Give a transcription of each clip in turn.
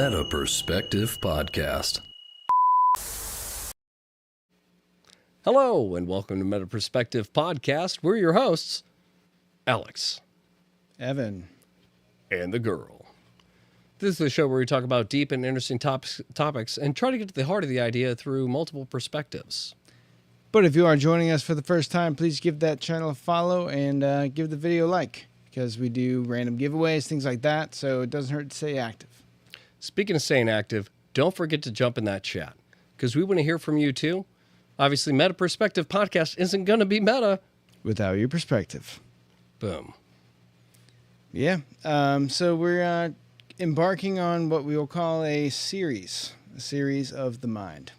Meta Perspective Podcast. Hello, and welcome to Meta Perspective Podcast. We're your hosts, Alex, Evan, and the girl. This is the show where we talk about deep and interesting topics and try to get to the heart of the idea through multiple perspectives. But if you are joining us for the first time, please give that channel a follow and give the video a like, because we do random giveaways, things like that, so it doesn't hurt to stay active. Speaking of staying active, don't forget to jump in that chat, because we want to hear from you too. Obviously, Meta Perspective Podcast isn't going to be meta without your perspective. Boom. Yeah, so we're embarking on what we will call a series of the mind.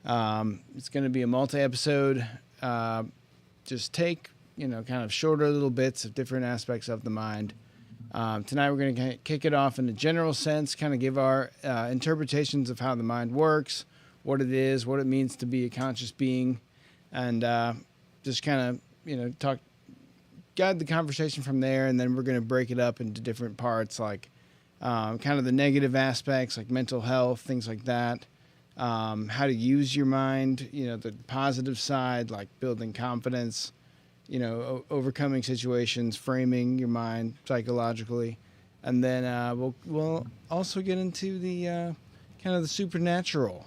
It's going to be a multi-episode, just take, kind of shorter little bits of different aspects of the mind. Tonight we're going to kick it off in a general sense, kind of give our interpretations of how the mind works, what it is, what it means to be a conscious being, and just kind of, guide the conversation from there, and then we're going to break it up into different parts, like kind of the negative aspects, like mental health, things like that, how to use your mind, the positive side, like building confidence, overcoming situations, framing your mind psychologically. And then we'll also get into the kind of the supernatural,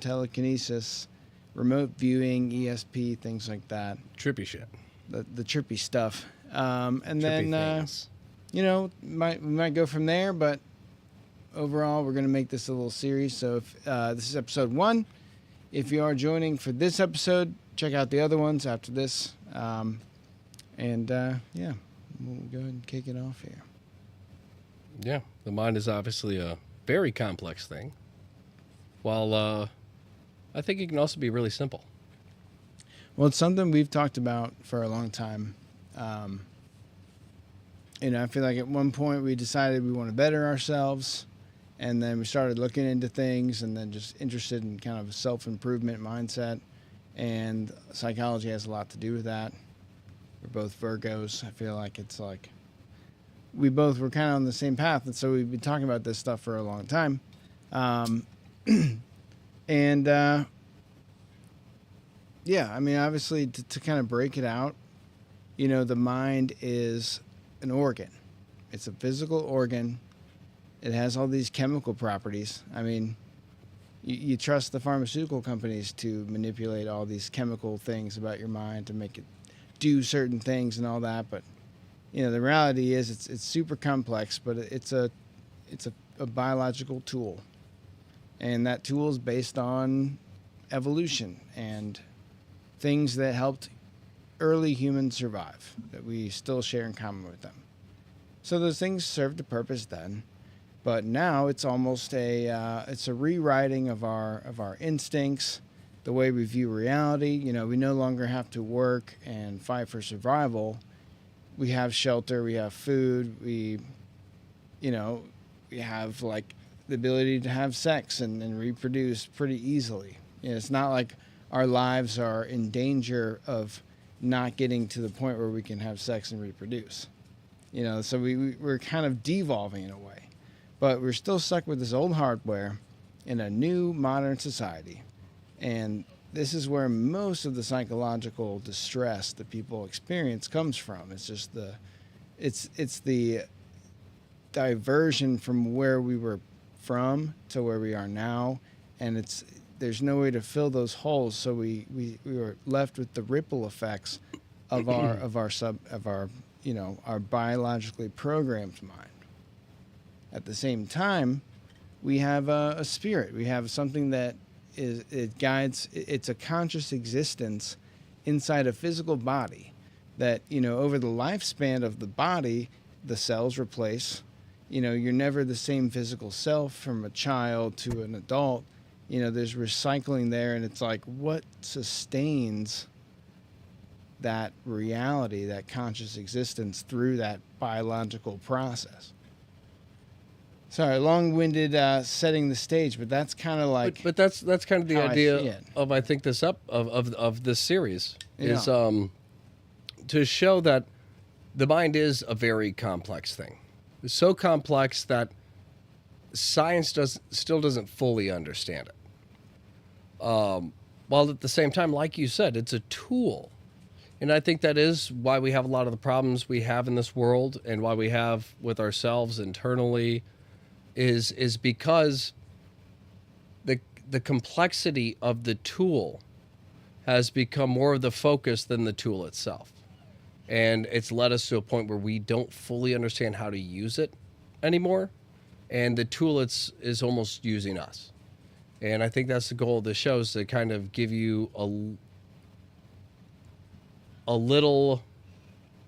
telekinesis, remote viewing, ESP, things like that. Trippy shit. The trippy stuff. And Trippy then, things. we might go from there, but overall, we're going to make this a little series. So if this is episode 1. If you are joining for this episode, check out the other ones after this. We'll go ahead and kick it off here. Yeah, the mind is obviously a very complex thing, while I think it can also be really simple. Well, it's something we've talked about for a long time. I feel like at one point we decided we want to better ourselves, and then we started looking into things, and then just interested in kind of a self-improvement mindset, and psychology has a lot to do with that. We're both Virgos. I feel like it's like we both were kind of on the same path, and so we've been talking about this stuff for a long time. Obviously, to kind of break it out, the mind is an organ. It's a physical organ. It has all these chemical properties. I mean, you trust the pharmaceutical companies to manipulate all these chemical things about your mind to make it do certain things and all that. But, the reality is it's super complex, but it's a biological tool. And that tool is based on evolution and things that helped early humans survive, that we still share in common with them. So those things served a purpose then, but now it's almost it's a rewriting of our instincts, the way we view reality. We no longer have to work and fight for survival. We have shelter, we have food, we have like the ability to have sex and reproduce pretty easily. It's not like our lives are in danger of not getting to the point where we can have sex and reproduce. So we're kind of devolving in a way. But we're still stuck with this old hardware in a new modern society. And this is where most of the psychological distress that people experience comes from. It's just it's the diversion from where we were from to where we are now. And there's no way to fill those holes, so we were left with the ripple effects of our biologically programmed mind. At the same time, we have a spirit. We have something that guides. It's a conscious existence inside a physical body that, over the lifespan of the body, the cells replace. You're never the same physical self from a child to an adult. There's recycling there, and it's like, what sustains that reality, that conscious existence through that biological process? Sorry, long-winded setting the stage, but that's kind of like. But that's kind of the idea of of this series is to show that the mind is a very complex thing. It's so complex that science still doesn't fully understand it. While at the same time, like you said, it's a tool. And I think that is why we have a lot of the problems we have in this world, and why we have with ourselves internally is because the complexity of the tool has become more of the focus than the tool itself. And it's led us to a point where we don't fully understand how to use it anymore. And the tool is almost using us. And I think that's the goal of the show, is to kind of give you a little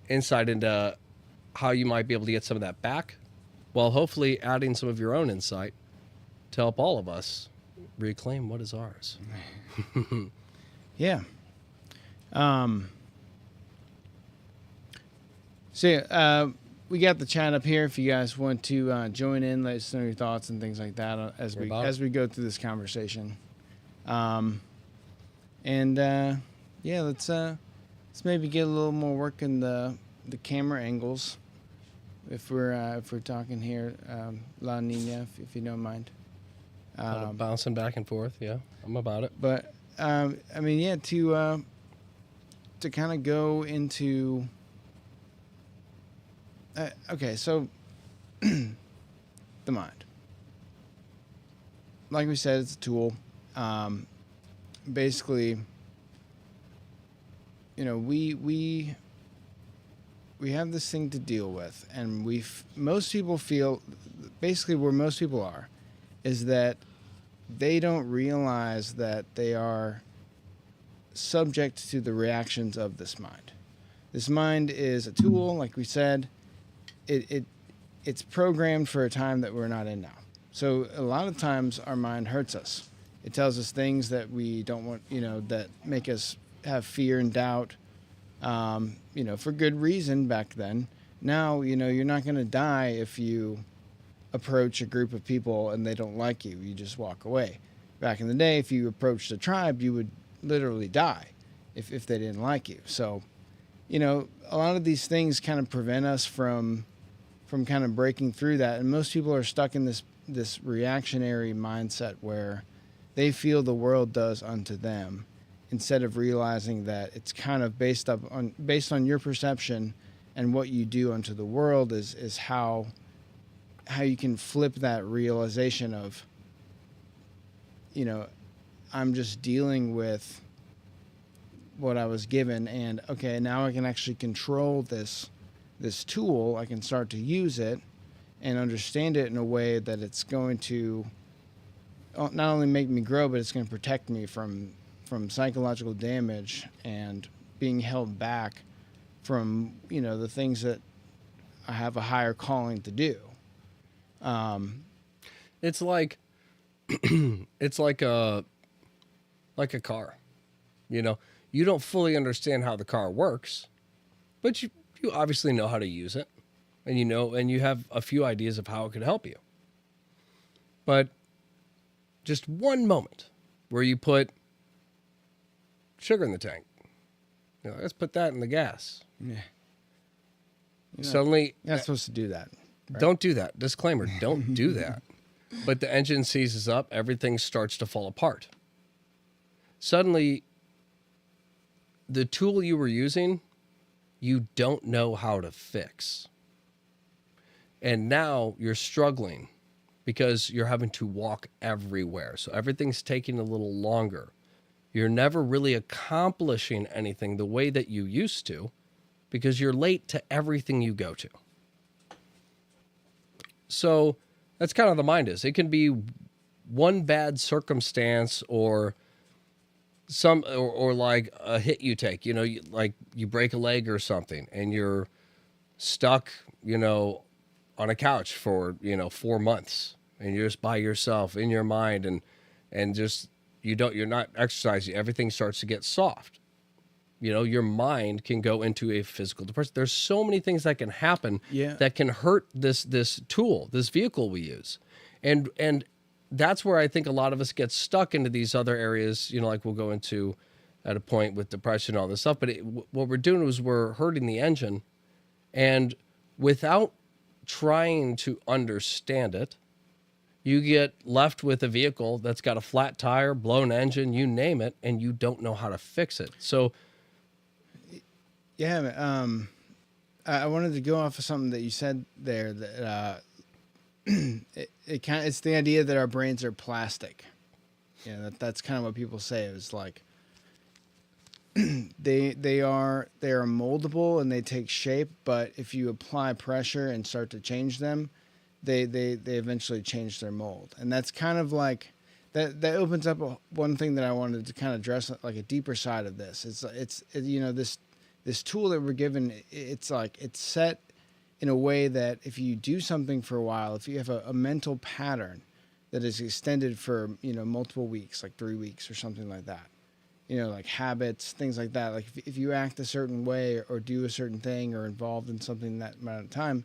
insight into how you might be able to get some of that back, while hopefully adding some of your own insight to help all of us reclaim what is ours. Yeah. We got the chat up here if you guys want to join in, let us know your thoughts and things like that as we go through this conversation. Let's maybe get a little more work in the camera angles if we're talking here, La Nina, if you don't mind. Bouncing back and forth, yeah, I'm about it. But to kind of go into so the mind, like we said, it's a tool. Basically, we have this thing to deal with, and most people feel basically where most people are is that they don't realize that they are subject to the reactions of this mind. This mind is a tool, like we said. It's programmed for a time that we're not in now. So a lot of times our mind hurts us. It tells us things that we don't want, that make us have fear and doubt, for good reason back then. Now, you're not going to die if you approach a group of people and they don't like you. You just walk away. Back in the day, if you approached a tribe, you would literally die if they didn't like you. So, a lot of these things kind of prevent us from kind of breaking through that. And most people are stuck in this reactionary mindset where they feel the world does unto them, instead of realizing that it's kind of based on your perception, and what you do unto the world is how you can flip that realization of, I'm just dealing with what I was given, and okay, now I can actually control this tool. I can start to use it and understand it in a way that it's going to not only make me grow, but it's going to protect me from psychological damage and being held back from, the things that I have a higher calling to do. It's like it's like a car. You don't fully understand how the car works, but you obviously know how to use it, and you have a few ideas of how it could help you. But just one moment where you put sugar in the tank, let's put that in the gas. Yeah. Suddenly, you're not supposed to do that. Right? Don't do that. Disclaimer, don't do that. But the engine seizes up, everything starts to fall apart. Suddenly, the tool you were using, you don't know how to fix. And now you're struggling because you're having to walk everywhere. So everything's taking a little longer. You're never really accomplishing anything the way that you used to because you're late to everything you go to. So that's kind of the mind is. It can be one bad circumstance or or like a hit you take, like you break a leg or something and you're stuck, on a couch for, 4 months and you're just by yourself in your mind and just, you're not exercising. Everything starts to get soft. Your mind can go into a physical depression. There's so many things that can happen that can hurt this tool, this vehicle we use. And that's where I think a lot of us get stuck into these other areas, like we'll go into at a point with depression and all this stuff. But what we're doing is we're hurting the engine. And without trying to understand it, You get left with a vehicle that's got a flat tire, blown engine, you name it, and you don't know how to fix it. So, Yeah, I wanted to go off of something that you said there that it's the idea that our brains are plastic. Yeah, that's kind of what people say. It was like they are moldable and they take shape, but if you apply pressure and start to change them, they eventually change their mold. And that's kind of like that opens up one thing that I wanted to kind of address, like a deeper side of this. It's this tool that we're given, it's set in a way that if you do something for a while, if you have a mental pattern that is extended for, multiple weeks, like 3 weeks or something like that, like habits, things like that. Like if you act a certain way or do a certain thing or involved in something that amount of time,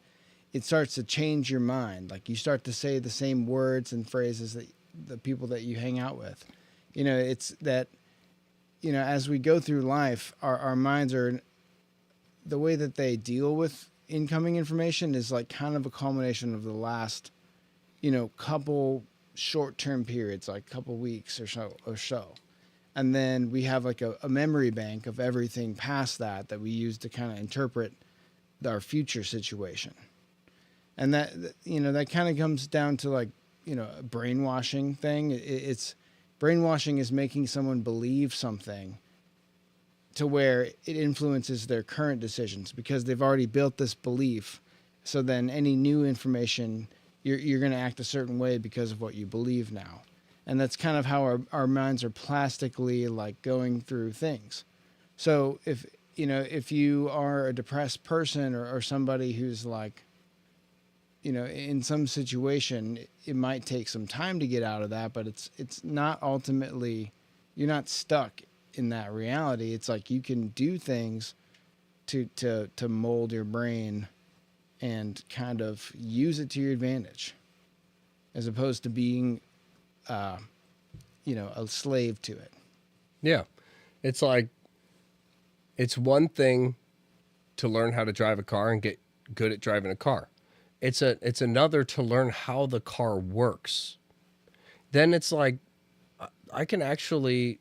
it starts to change your mind. Like you start to say the same words and phrases that the people that you hang out with, it's that, as we go through life, our minds are, the way that they deal with incoming information is like kind of a culmination of the last, couple short-term periods, like couple weeks or so. And then we have like a memory bank of everything past that we use to kind of interpret our future situation. And that, that kind of comes down to like, a brainwashing thing. It's brainwashing is making someone believe something to where it influences their current decisions because they've already built this belief. So then any new information, you're going to act a certain way because of what you believe now. And that's kind of how our minds are plastically like going through things. So if you are a depressed person or somebody who's like, in some situation, it might take some time to get out of that, but it's not ultimately, you're not stuck in that reality. It's like you can do things to mold your brain and kind of use it to your advantage as opposed to being a slave to it. yeah, it's like, it's one thing to learn how to drive a car and get good at driving a car. It's another to learn how the car works. Then it's like, I can actually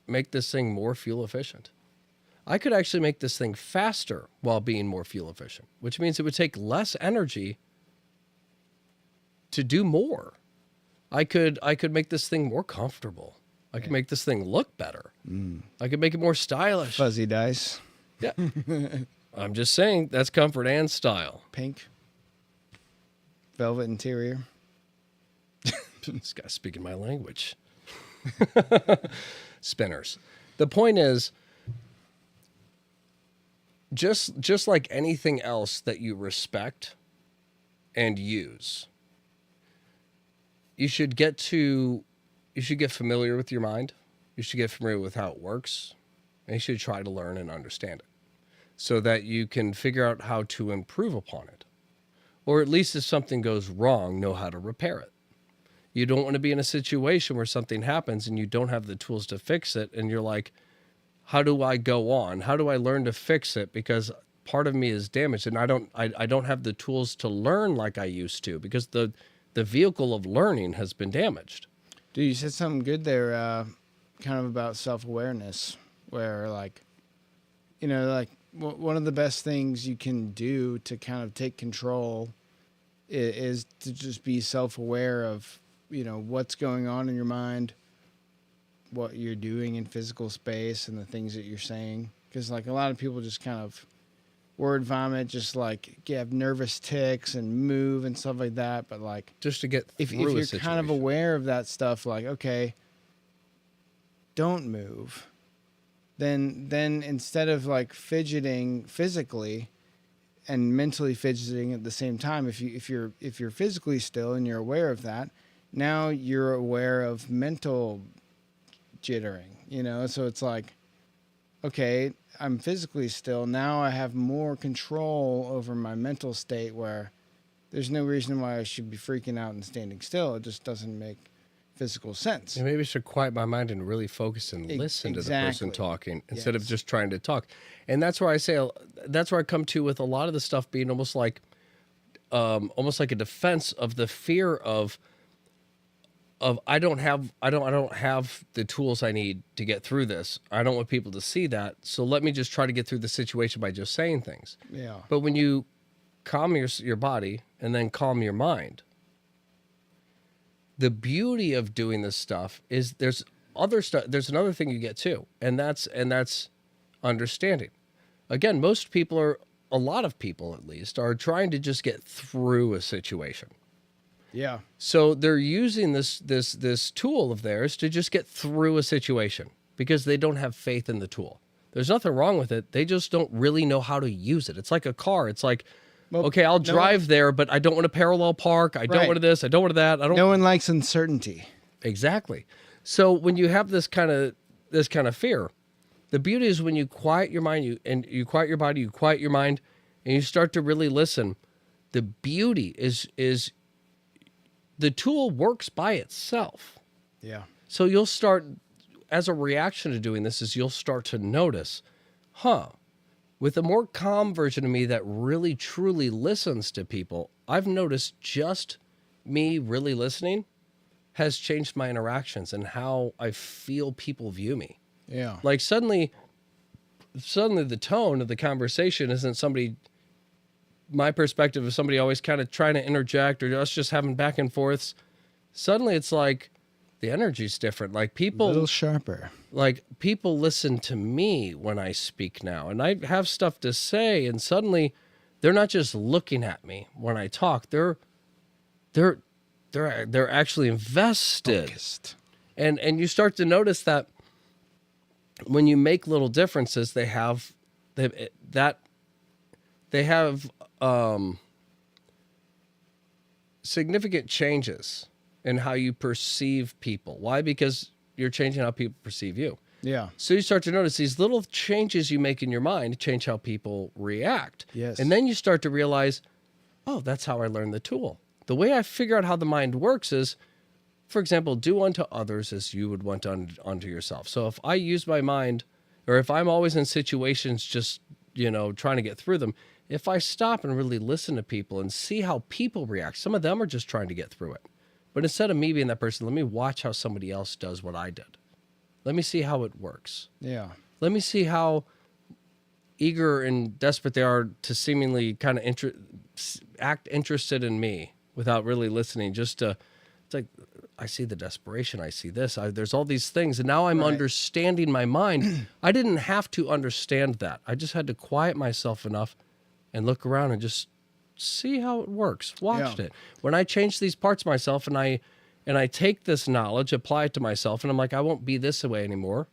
make this thing more fuel efficient. I could actually make this thing faster while being more fuel efficient, which means it would take less energy to do more. I could make this thing more comfortable. I could make this thing look better. I could make it more stylish. Fuzzy dice. Yeah. I'm just saying that's comfort and style. Pink. Velvet interior. This guy's speaking my language. Spinners. The point is, just like anything else that you respect and use, you should get familiar with your mind. You should get familiar with how it works, and you should try to learn and understand it so that you can figure out how to improve upon it. Or at least if something goes wrong, know how to repair it. You don't want to be in a situation where something happens and you don't have the tools to fix it. And you're like, how do I go on? How do I learn to fix it? Because part of me is damaged and I don't have the tools to learn like I used to because the vehicle of learning has been damaged. Dude, you said something good there, kind of about self-awareness where like, one of the best things you can do to kind of take control is to just be self-aware of, what's going on in your mind, what you're doing in physical space and the things that you're saying. Because like a lot of people just kind of word vomit, just like have nervous tics and move and stuff like that. But like just to get if through you're kind of aware of that stuff, like, okay, don't move. Then instead of like fidgeting physically and mentally fidgeting at the same time, if you're physically still and you're aware of that, now you're aware of mental jittering, so it's like, okay, I'm physically still. Now I have more control over my mental state where there's no reason why I should be freaking out and standing still. It just doesn't make physical sense. And maybe I should quiet my mind and really focus and listen to the person talking instead of just trying to talk. And that's where I come to with a lot of the stuff being almost like a defense of the fear of I don't have the tools I need to get through this. I don't want people to see that. So let me just try to get through the situation by just saying things. Yeah. But when you calm your body and then calm your mind, the beauty of doing this stuff is there's other stuff. There's another thing you get too, and that's understanding. Again, a lot of people at least, are trying to just get through a situation. Yeah. So they're using this tool of theirs to just get through a situation because they don't have faith in the tool. There's nothing wrong with it. They just don't really know how to use it. It's like a car. It's like, okay, I'll drive there, but I don't want to parallel park. I don't want to this. I don't want to that. No one likes uncertainty. Exactly. So when you have this kind of fear, the beauty is when you quiet your mind, you quiet your body, you quiet your mind, and you start to really listen. The beauty is the tool works by itself. Yeah. So you'll start, as a reaction to doing this, you'll start to notice, with a more calm version of me that really truly listens to people, I've noticed just me really listening has changed my interactions and how I feel people view me. Yeah. Like suddenly the tone of the conversation isn't my perspective of somebody always kind of trying to interject or us just having back and forths. Suddenly it's like the energy's different. Like A little people sharper. listen to me when I speak now, and I have stuff to say, and suddenly they're not just looking at me when I talk. They're actually invested. Focused. And you start to notice that when you make little differences, they have significant changes in how you perceive people. Why? Because you're changing how people perceive you. Yeah. So you start to notice these little changes you make in your mind change how people react. Yes. And then you start to realize, oh, that's how I learned the tool. The way I figure out how the mind works is, for example, do unto others as you would want unto yourself. So if I use my mind, or if I'm always in situations just, trying to get through them, if I stop and really listen to people and see how people react, some of them are just trying to get through it. But instead of me being that person, let me watch how somebody else does what I did. Let me see how it works. Yeah. Let me see how eager and desperate they are to seemingly kind of act interested in me without really listening. It's like, I see the desperation. I see this. There's all these things. And now I'm understanding my mind. I didn't have to understand that. I just had to quiet myself enough and look around and just see how it works. Watched it. When I change these parts of myself and I take this knowledge, apply it to myself, and I'm like, I won't be this way anymore.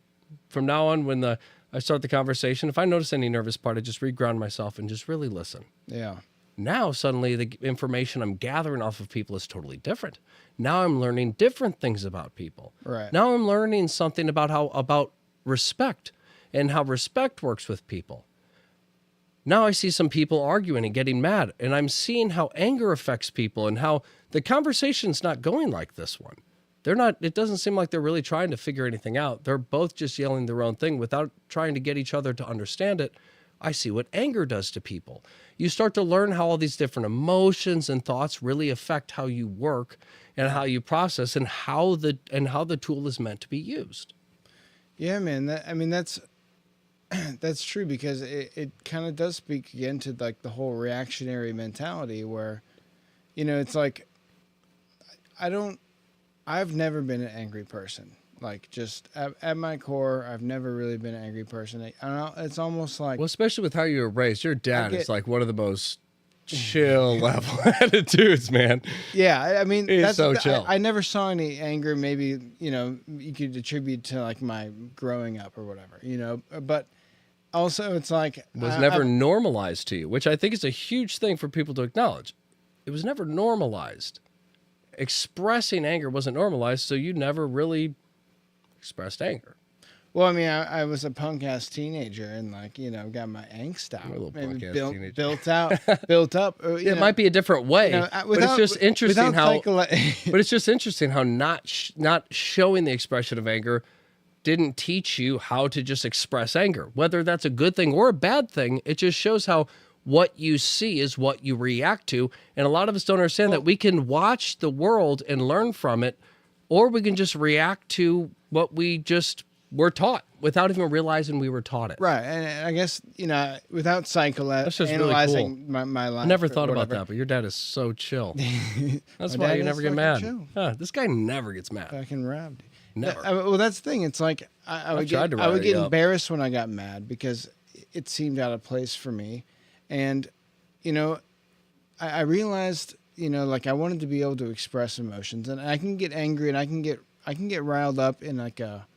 From now on, when I start the conversation, if I notice any nervous part, I just reground myself and just really listen. Yeah. Now, suddenly, the information I'm gathering off of people is totally different. Now I'm learning different things about people. Right. Now I'm learning something about respect and how respect works with people. Now I see some people arguing and getting mad, and I'm seeing how anger affects people and how the conversation's not going like this one. It doesn't seem like they're really trying to figure anything out. They're both just yelling their own thing without trying to get each other to understand it. I see what anger does to people. You start to learn how all these different emotions and thoughts really affect how you work and how you process and how the tool is meant to be used. Yeah, man. That's that's true, because it kind of does speak again to like the whole reactionary mentality where, it's like, I've never been an angry person. Like, just at my core, I've never really been an angry person. It's almost like, Well, especially with how you were raised, your dad is like one of the most chill level attitudes, man. yeah, He's so chill. I never saw any anger. Maybe, you could attribute to like my growing up or whatever, but also it's like, Was never normalized to you, which I think is a huge thing for people to acknowledge. It was never normalized. Expressing anger wasn't normalized, so you never really expressed anger. Well, I was a punk ass teenager and got my angst out. You're a little Maybe punk-ass teenager. built up. It might be a different way, but it's just interesting how. But it's just interesting how not showing the expression of anger didn't teach you how to just express anger. Whether that's a good thing or a bad thing, it just shows how what you see is what you react to. And a lot of us don't understand that we can watch the world and learn from it or we can just react to what we just were taught without even realizing we were taught it. Right, and I guess without just really psychoanalyzing my life. I never or thought about whatever. that, but your dad is so chill. That's My why dad you is never get fucking mad. chill. This guy never gets mad. Fucking robbed. Never. Well, that's the thing. It's like I would tried to I would rile get you up. embarrassed when I got mad because it seemed out of place for me, and I realized like I wanted to be able to express emotions, and I can get angry and I can get riled up in like a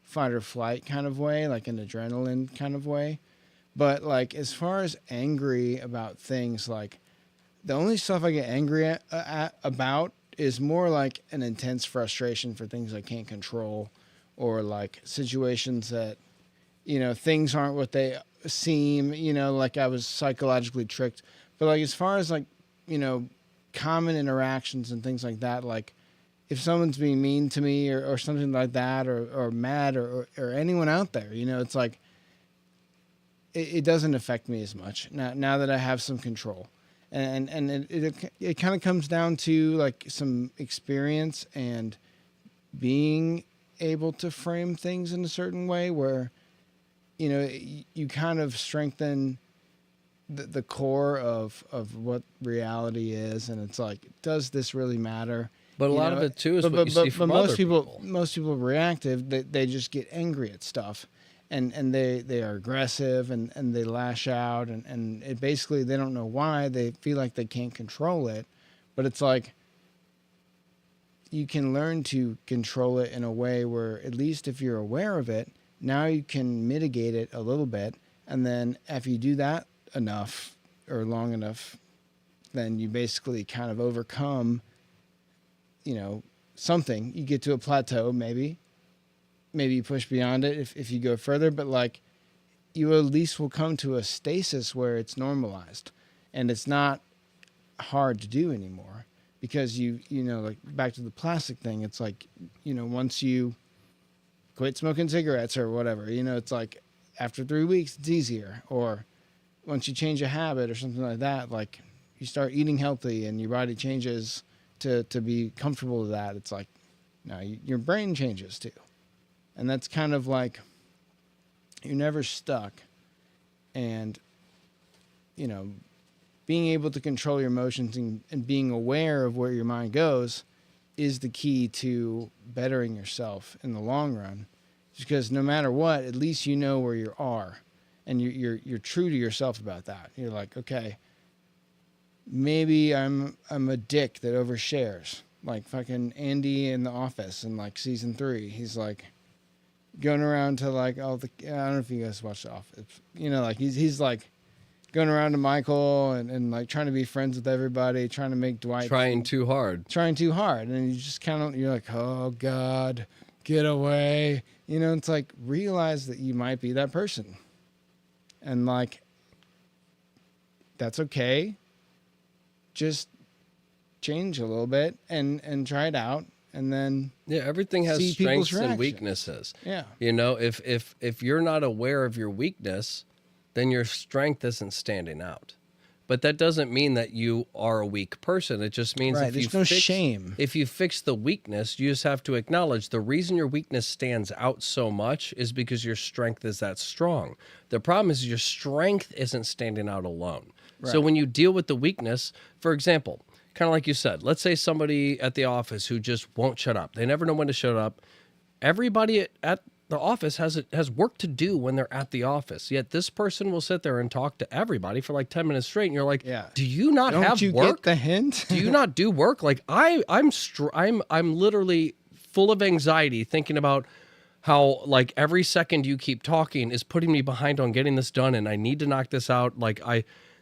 fight or flight kind of way, like an adrenaline kind of way. But like as far as angry about things, like the only stuff I get angry about is more like an intense frustration for things I can't control, or like situations that things aren't what they seem, like I was psychologically tricked. But like as far as like common interactions and things like that, like if someone's being mean to me or something like that, or mad or anyone out there, it's like it doesn't affect me as much now that I have some control. And it kind of comes down to like some experience and being able to frame things in a certain way where, you kind of strengthen the core of what reality is. And it's like, does this really matter? But a lot of it too is what you see from other people. Most people reactive, they just get angry at stuff. And they are aggressive and they lash out and it basically they don't know why. They feel like they can't control it. But it's like you can learn to control it in a way where at least if you're aware of it, now you can mitigate it a little bit. And then if you do that enough or long enough, then you basically kind of overcome, something. You get to a plateau maybe you push beyond it if you go further, but like you at least will come to a stasis where it's normalized and it's not hard to do anymore because like back to the plastic thing. It's like, once you quit smoking cigarettes or whatever, it's like after 3 weeks, it's easier. Or once you change a habit or something like that, like you start eating healthy and your body changes to be comfortable with that. It's like, no, your brain changes too. And that's kind of like you're never stuck. And, being able to control your emotions and being aware of where your mind goes is the key to bettering yourself in the long run. Just because no matter what, at least you know where you are. And you're true to yourself about that. You're like, okay, maybe I'm a dick that overshares. Like fucking Andy in The Office in like season 3. He's like, going around to like all the, I don't know if you guys watch The Office, like he's like going around to Michael and like trying to be friends with everybody, trying to make Dwight Trying too hard. And you just kind of, you're like, oh God, get away. It's like, realize that you might be that person. And like, that's okay. Just change a little bit and try it out. And then everything has see people's strengths and reactions. weaknesses. Yeah. If you're not aware of your weakness, then your strength isn't standing out. But that doesn't mean that you are a weak person. It just means Right, there's no shame. If you fix the weakness, you just have to acknowledge the reason your weakness stands out so much is because your strength is that strong. The problem is your strength isn't standing out alone. Right. So when you deal with the weakness, for example, kind of like you said, let's say somebody at the office who just won't shut up. They never know when to shut up. Everybody at the office has work to do when they're at the office. Yet this person will sit there and talk to everybody for like 10 minutes straight. And you're like, Yeah. do you not Don't have you work? get the hint? Do you not do work? Like I'm literally full of anxiety thinking about how like every second you keep talking is putting me behind on getting this done. And I need to knock this out.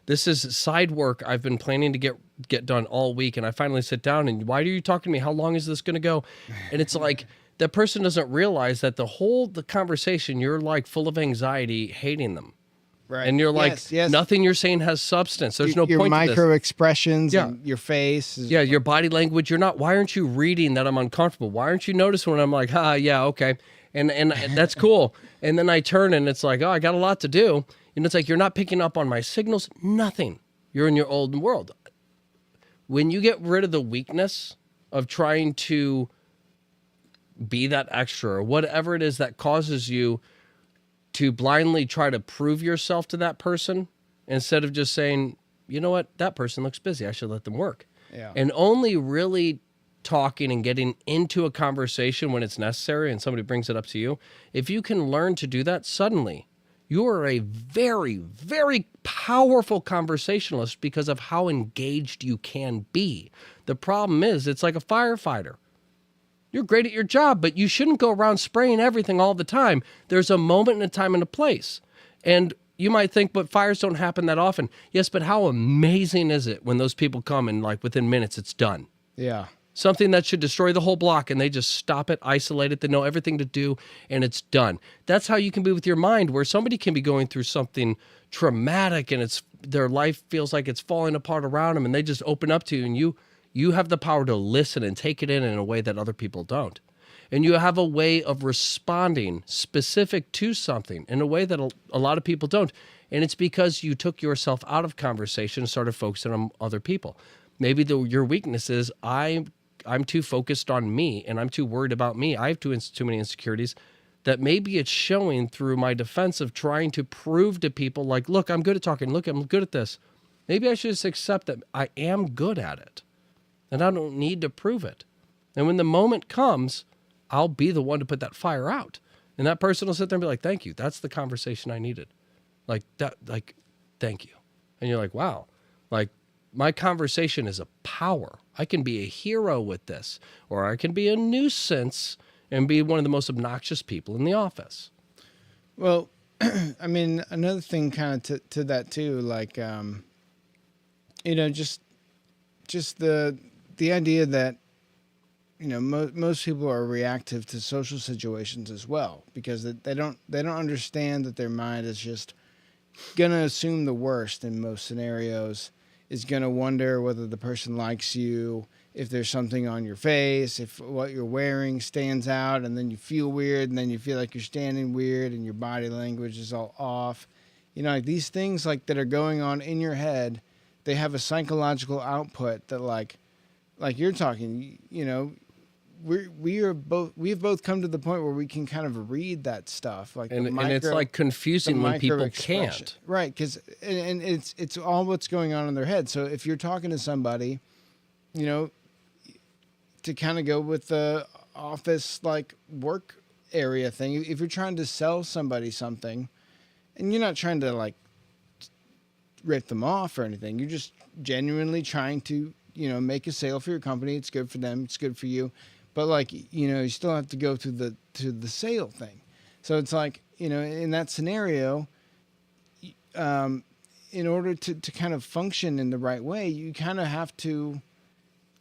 This is side work I've been planning to get done all week. And I finally sit down and why are you talking to me? How long is this going to go? And it's like, that person doesn't realize that the conversation, you're like full of anxiety, hating them. Right. And you're like, Yes. nothing you're saying has substance. There's no your point to this. micro expressions Yeah. and your face. Yeah, your body language. Why aren't you reading that I'm uncomfortable? Why aren't you noticing when I'm like, yeah, okay. And that's cool. And then I turn and it's like, oh, I got a lot to do. And it's like, you're not picking up on my signals. Nothing. You're in your old world. When you get rid of the weakness of trying to be that extra or whatever it is that causes you to blindly try to prove yourself to that person instead of just saying, you know what, that person looks busy, I should let them work. Yeah. And only really talking and getting into a conversation when it's necessary and somebody brings it up to you, if you can learn to do that, suddenly you are a very, very powerful conversationalist because of how engaged you can be. The problem is, it's like a firefighter. You're great at your job, but you shouldn't go around spraying everything all the time. There's a moment and a time and a place. And you might think, but fires don't happen that often. Yes, but how amazing is it when those people come and like within minutes it's done? Yeah. Something that should destroy the whole block and they just stop it, isolate it, they know everything to do, and it's done. That's how you can be with your mind, where somebody can be going through something traumatic and it's their life feels like it's falling apart around them, and they just open up to you, and you have the power to listen and take it in a way that other people don't. And you have a way of responding specific to something in a way that a lot of people don't. And it's because you took yourself out of conversation and started focusing on other people. Maybe your weakness is I'm too focused on me and I'm too worried about me. I have too many insecurities that maybe it's showing through my defense of trying to prove to people like, look, I'm good at talking. Look, I'm good at this. Maybe I should just accept that I am good at it and I don't need to prove it. And when the moment comes, I'll be the one to put that fire out. And that person will sit there and be like, thank you. That's the conversation I needed. Like that, like, thank you. And you're like, wow, like my conversation is a power. I can be a hero with this, or I can be a nuisance and be one of the most obnoxious people in the office. Well, I mean, another thing kind of to that too, like, you know, just the idea that, you know, most people are reactive to social situations as well, because they don't understand that their mind is just gonna assume the worst in most scenarios, is gonna wonder whether the person likes you, if there's something on your face, if what you're wearing stands out, and then you feel weird, and then you feel like you're standing weird, and your body language is all off. You know, like these things like that are going on in your head, they have a psychological output that like you're talking, you know, we've both come to the point where we can kind of read that stuff, like and it's like confusing when people can't, right? Because and it's all what's going on in their head. So if you're talking to somebody, you know, to kind of go with the office like work area thing, if you're trying to sell somebody something, and you're not trying to like rip them off or anything, you're just genuinely trying to, you know, make a sale for your company. It's good for them, it's good for you. But like, you know, you still have to go through the sale thing. So it's like, you know, in that scenario, in order to kind of function in the right way, you kind of have to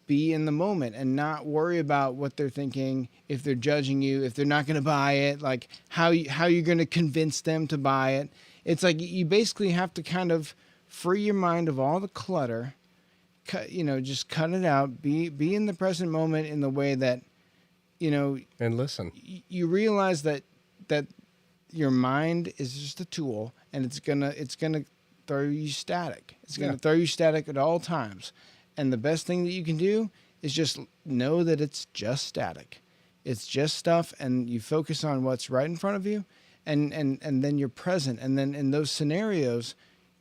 be in the moment and not worry about what they're thinking, if they're judging you, if they're not going to buy it, like how you're going to convince them to buy it. It's like you basically have to kind of free your mind of all the clutter. You know, just cut it out. Be in the present moment in the way that, you know, and listen. You realize that your mind is just a tool, and it's gonna throw you static. It's gonna throw you static at all times, and the best thing that you can do is just know that it's just static. It's just stuff, and you focus on what's right in front of you, and then you're present, and then in those scenarios,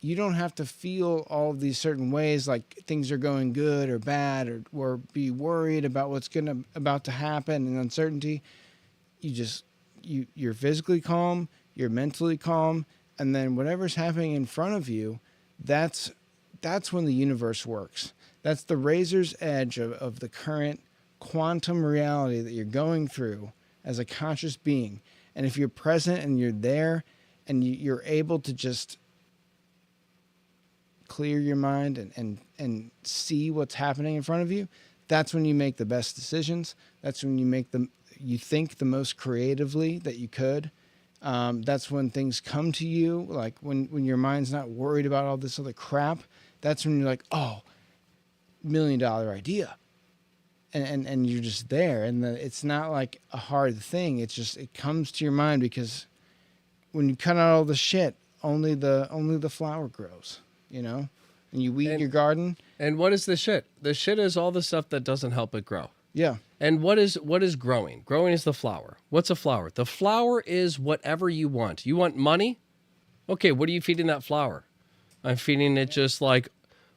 you don't have to feel all of these certain ways, like things are going good or bad, or be worried about what's about to happen and uncertainty. You're physically calm, you're mentally calm, and then whatever's happening in front of you, that's when the universe works. That's the razor's edge of the current quantum reality that you're going through as a conscious being. And if you're present and you're there, and you're able to just clear your mind and see what's happening in front of you, that's when you make the best decisions. That's when you think the most creatively that you could. That's when things come to you, like when your mind's not worried about all this other crap. That's when you're like, oh, $1 million idea. And you're just there. And it's not like a hard thing. It's just, it comes to your mind because when you cut out all the shit, only the flower grows. You know, and you weed your garden. And what is the shit? The shit is all the stuff that doesn't help it grow. Yeah. And what is growing? Growing is the flower. What's a flower? The flower is whatever you want. You want money? Okay, what are you feeding that flower? I'm feeding it just like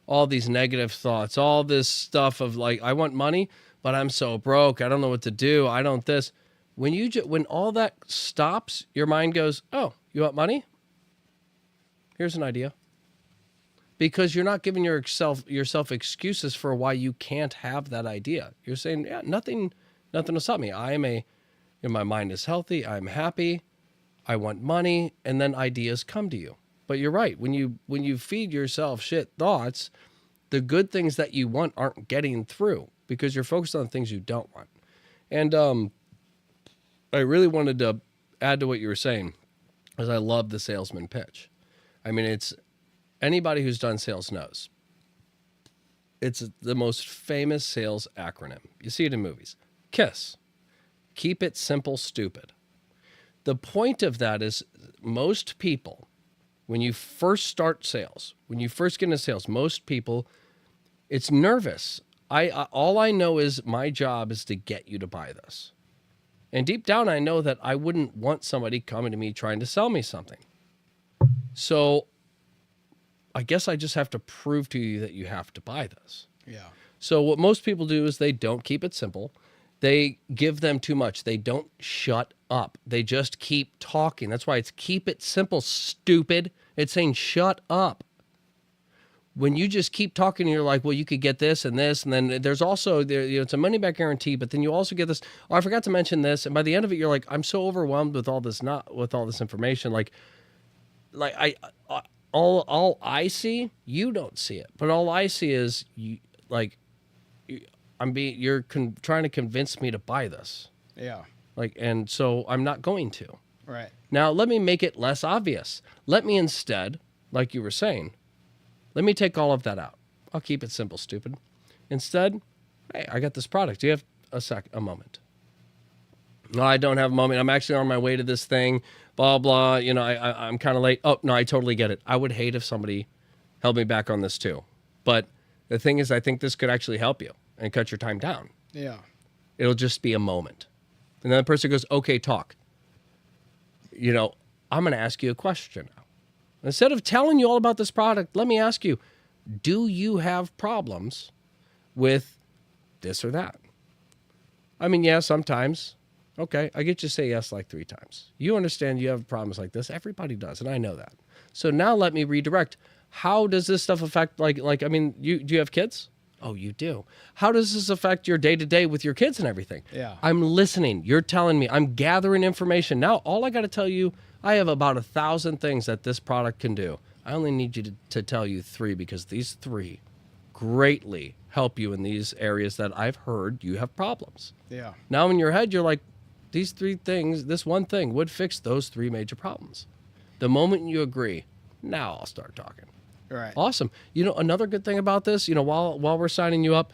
all these negative thoughts, all this stuff of like, I want money, but I'm so broke. I don't know what to do. I don't this. When all that stops, your mind goes, oh, you want money? Here's an idea. Because you're not giving yourself excuses for why you can't have that idea. You're saying, yeah, nothing will stop me. My mind is healthy. I'm happy. I want money. And then ideas come to you. But you're right. When you feed yourself shit thoughts, the good things that you want aren't getting through because you're focused on things you don't want. And I really wanted to add to what you were saying, because I love the salesman pitch. I mean, it's anybody who's done sales knows. It's the most famous sales acronym. You see it in movies. KISS. Keep it simple, stupid. The point of that is most people, when you first start sales, when you first get into sales, most people, it's nervous. All I know is my job is to get you to buy this. And deep down, I know that I wouldn't want somebody coming to me trying to sell me something. So I guess I just have to prove to you that you have to buy this. Yeah. So what most people do is they don't keep it simple. They give them too much. They don't shut up. They just keep talking. That's why it's keep it simple, stupid. It's saying shut up. When you just keep talking, you're like, well, you could get this, and then there's also it's a money back guarantee, but then you also get this. Oh, I forgot to mention this, and by the end of it, you're like, I'm so overwhelmed with all this information. All I see, you don't see it, but all I see is you're trying to convince me to buy this. Yeah. And so I'm not going to. Right. Now let me make it less obvious. Let me instead, like you were saying. Let me take all of that out. I'll keep it simple, stupid. Instead, hey, I got this product. Do you have a moment? No, I don't have a moment. I'm actually on my way to this thing, blah, blah. I'm kind of late. Oh, no, I totally get it. I would hate if somebody held me back on this too. But the thing is, I think this could actually help you and cut your time down. Yeah. It'll just be a moment. And then the person goes, okay, talk. I'm going to ask you a question now. Instead of telling you all about this product, let me ask you, do you have problems with this or that? I mean, yeah, sometimes. Okay, I get you to say yes like 3 times. You understand you have problems like this. Everybody does, and I know that. So now let me redirect. How does this stuff affect, do you have kids? Oh, you do. How does this affect your day-to-day with your kids and everything? Yeah. I'm listening. You're telling me. I'm gathering information. Now, all I got to tell you, I have about 1,000 things that this product can do. I only need you to tell you 3 because these 3 greatly help you in these areas that I've heard you have problems. Yeah. Now in your head, you're like, these 3 things, this one thing would fix those 3 major problems. The moment you agree, now I'll start talking. Right. Awesome. Another good thing about this, while we're signing you up,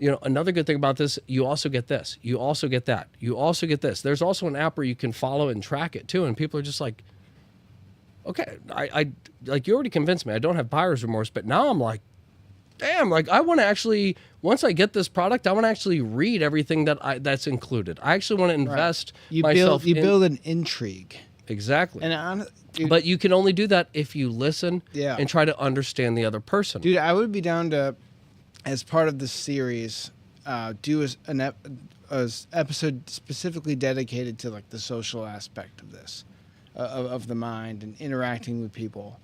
another good thing about this, you also get this. You also get that. You also get this. There's also an app where you can follow and track it too. And people are just like, okay, I you already convinced me. I don't have buyer's remorse, but now I'm like, damn, I want to actually, once I get this product, I want to actually read everything that's included. I actually want to invest myself in. You build an intrigue. Exactly. And but you can only do that if you listen and try to understand the other person. Dude, I would be down to, as part of this series, do an episode specifically dedicated to the social aspect of this, of the mind and interacting with people.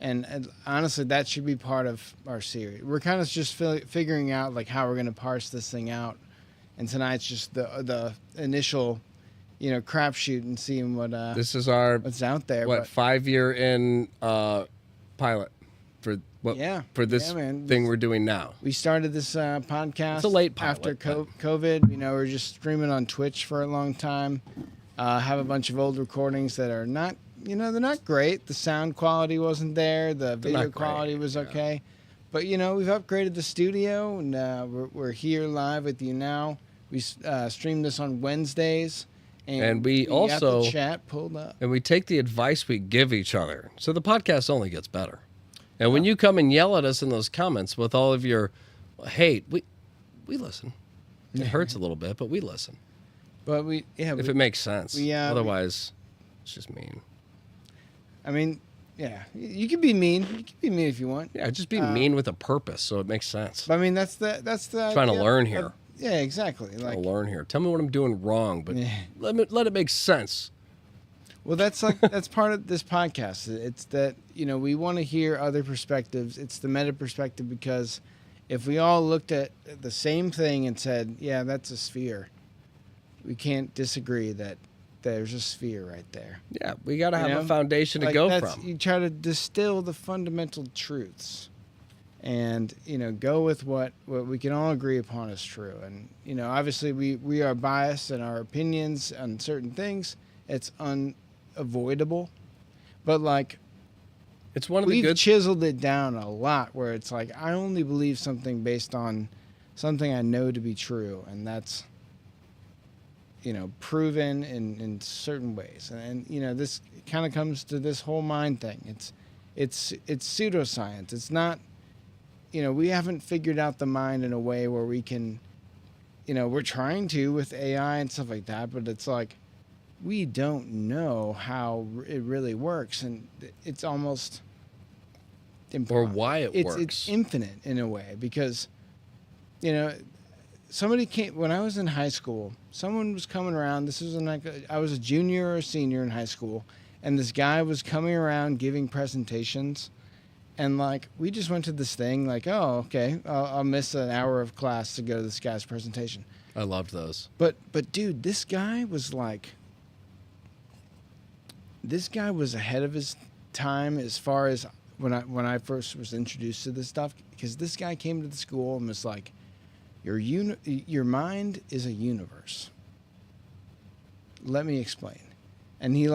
And honestly, that should be part of our series. We're kind of just figuring out how we're going to parse this thing out. And tonight's just the initial, crapshoot and seeing what this is our what's out there. 5-year in pilot for this thing we're doing now. We started this podcast. It's a late pilot, after COVID. We're just streaming on Twitch for a long time. Have a bunch of old recordings that are not. They're not great. The sound quality wasn't there. The video quality was okay. But, we've upgraded the studio, and we're here live with you now. We stream this on Wednesdays. And we also got the chat pulled up. And we take the advice we give each other. So the podcast only gets better. And when you come and yell at us in those comments with all of your hate, we listen. It hurts a little bit, but we listen But if it makes sense. Otherwise, it's just mean. I mean, yeah, you can be mean. You can be mean if you want. Yeah, just be mean with a purpose, so it makes sense. But I mean, that's the Trying to idea learn of- here. Yeah, exactly. Like, I'll learn here. Tell me what I'm doing wrong, but Yeah. let it make sense. well, that's part of this podcast. It's that we want to hear other perspectives. It's the meta perspective because if we all looked at the same thing and said, "Yeah, that's a sphere," we can't disagree that there's a sphere right there. Yeah, we got to have You a know? foundation to Like, go that's- from. You try to distill the fundamental truths, and go with what we can all agree upon is true. And obviously we are biased in our opinions on certain things. It's unavoidable, but like It's one of the we've good. chiseled it down a lot. Where it's like I only believe something based on something I know to be true, and that's proven in certain ways. And this kind of comes to this whole mind thing. It's pseudoscience. It's not, we haven't figured out the mind in a way where we can, we're trying to with AI and stuff like that, but it's like we don't know how it really works, and it's almost Or why it it's works. infinite in a way because somebody came when I was in high school. Someone was coming around. This was I was a junior or a senior in high school, and this guy was coming around giving presentations, and like we just went to this thing like, oh, okay, I'll miss an hour of class to go to this guy's presentation. I loved those. But dude, this guy was ahead of his time as far as when I first was introduced to this stuff, because this guy came to the school and was like, your mind is a universe. Let me explain. And he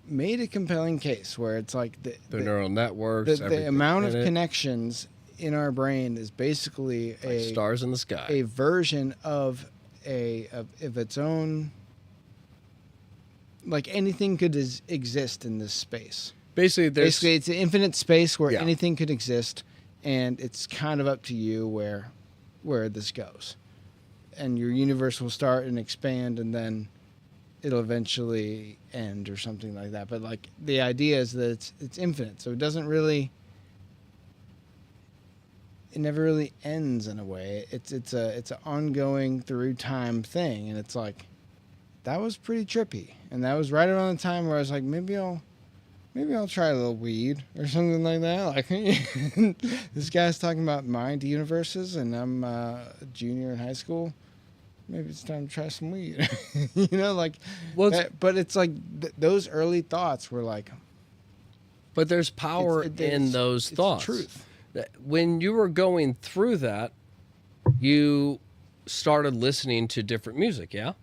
made a compelling case where it's like The neural networks. the everything amount in of it, connections in our brain is basically like stars in the sky. a version of its own. Like anything could exist in this space. Basically, It's an infinite space where Yeah. anything could exist, and it's kind of up to you where this goes. And your universe will start and expand, and then it'll eventually end or something like that. But like the idea is that it's infinite, so it doesn't really. It never really ends in a way. It's an ongoing through time thing, and it's like that was pretty trippy. And that was right around the time where I was like, maybe I'll try a little weed or something like that. Like this guy's talking about mind universes, and I'm a junior in high school. Maybe it's time to try some weed. Well, but it's like those early thoughts were like, but there's power in those thoughts. Truth. When you were going through that, you started listening to different music, yeah?